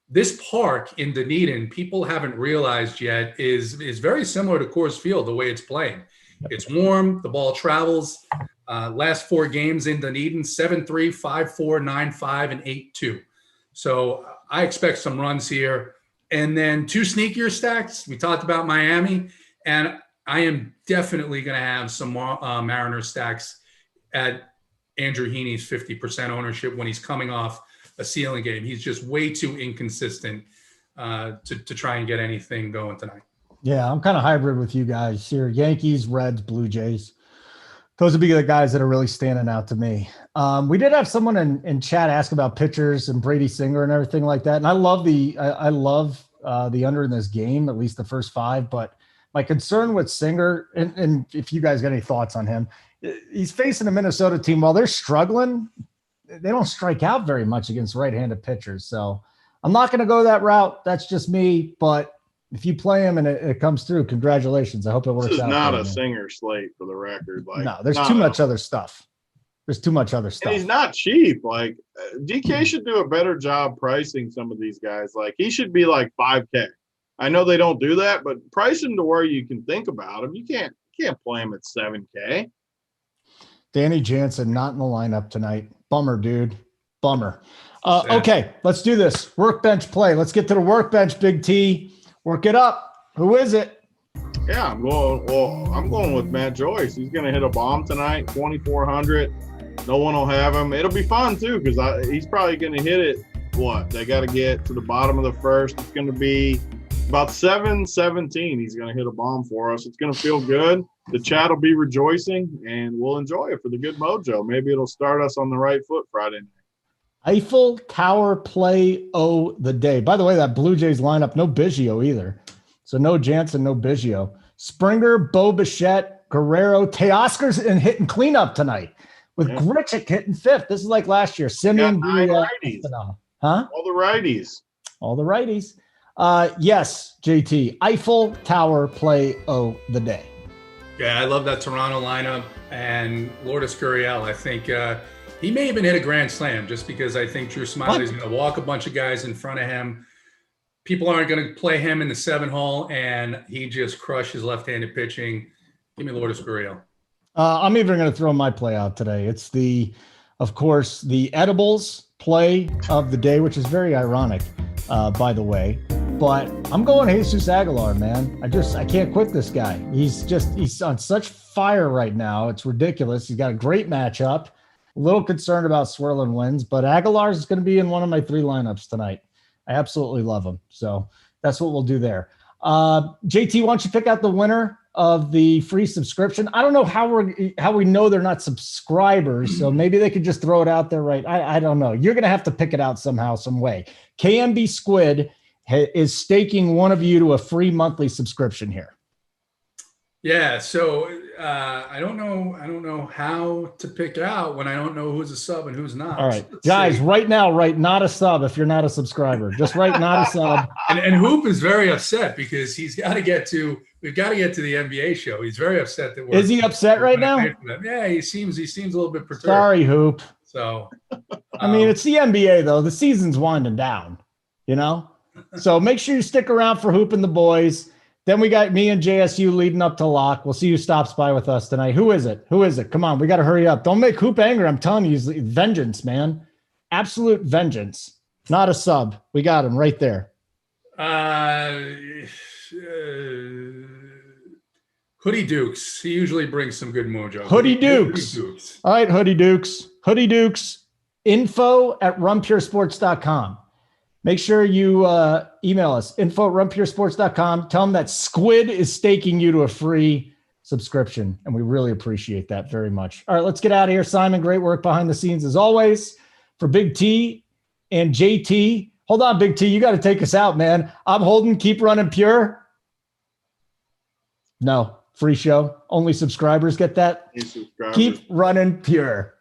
this park in Dunedin, people haven't realized yet, is very similar to Coors Field, the way it's playing. It's warm, the ball travels. Last 4 games in Dunedin, 7-3, 5-4, 9-5, and 8-2. So I expect some runs here. And then 2 sneakier stacks. We talked about Miami, and I am definitely going to have some Mariners stacks at Andrew Heaney's 50% ownership when he's coming off a ceiling game. He's just way too inconsistent to try and get anything going tonight. Yeah, I'm kind of hybrid with you guys here. Yankees, Reds, Blue Jays. Those would be the guys that are really standing out to me. We did have someone in chat ask about pitchers and Brady Singer and everything like that. And I love the under in this game, at least the first 5. But my concern with Singer, and if you guys got any thoughts on him, he's facing a Minnesota team. While they're struggling, they don't strike out very much against right-handed pitchers. So I'm not going to go that route. That's just me. But if you play him and it comes through, congratulations. I hope it works out. This is not a Singer slate for the record. No, there's too much other stuff. There's too much other stuff. And he's not cheap. Like DK should do a better job pricing some of these guys. Like he should be like 5K. I know they don't do that, but price him to where you can think about him. You can't play him at 7K. Danny Jansen not in the lineup tonight. Bummer, dude. Bummer. Okay, let's do this. Workbench play. Let's get to the workbench, Big T. Work it up. Who is it? Yeah, I'm going with Matt Joyce. He's going to hit a bomb tonight, 2,400. No one will have him. It'll be fun, too, because he's probably going to hit it, they got to get to the bottom of the first. It's going to be about 7:17. He's going to hit a bomb for us. It's going to feel good. The chat will be rejoicing, and we'll enjoy it for the good mojo. Maybe it'll start us on the right foot Friday night. Eiffel Tower play the day. By the way, that Blue Jays lineup, no Biggio either. So no Jansen, no Biggio. Springer, Bo Bichette, Guerrero, Teoscar's in hitting cleanup tonight with Grichuk hitting 5th. This is like last year. Simeon, righties. Huh? All the righties. All the righties. Yes, JT. Eiffel Tower play the day. Yeah, I love that Toronto lineup. And Lourdes Gurriel, I think he may even hit a grand slam just because I think Drew Smyly is going to walk a bunch of guys in front of him. People aren't going to play him in the 7-hole, and he just crushes left-handed pitching. Give me Lourdes Gurriel. I'm even going to throw my play out today. It's the of course, the edibles play of the day, which is very ironic, by the way. But I'm going Jesus Aguilar, man. I can't quit this guy. He's on such fire right now. It's ridiculous. He's got a great matchup. A little concerned about Swirling wins, but Aguilar is going to be in one of my 3 lineups tonight. I absolutely love him. So that's what we'll do there. JT, why don't you pick out the winner of the free subscription? I don't know how we know they're not subscribers, so maybe they could just throw it out there, right? I don't know. You're going to have to pick it out somehow, some way. KMB Squid is staking one of you to a free monthly subscription here. Yeah, so I don't know how to pick out when I don't know who's a sub and who's not. All right, guys, right now, write not a sub if you're not a subscriber. Just write not a sub. And Hoop is very upset because we've got to get to the NBA show. He's very upset that is he upset right now? Yeah, he seems a little bit perturbed. Sorry, Hoop. So I mean, it's the NBA though. The season's winding down, you know. So make sure you stick around for Hoop and the boys. Then we got me and JSU leading up to lock. We'll see who stops by with us tonight. Who is it? Come on, we got to hurry up. Don't make Hoop angry. I'm telling you, he's vengeance, man. Absolute vengeance. Not a sub. We got him right there. Hoodie Dukes. He usually brings some good mojo. Hoodie Dukes. All right, Hoodie Dukes. Hoodie Dukes. info@runpuresports.com. Make sure you email us, info@runpuresports.com. Tell them that Squid is staking you to a free subscription, and we really appreciate that very much. All right, let's get out of here. Simon, great work behind the scenes as always. For Big T and JT, hold on, Big T, you got to take us out, man. I'm Holden. Keep running pure. No, free show. Only subscribers get that. Keep running pure.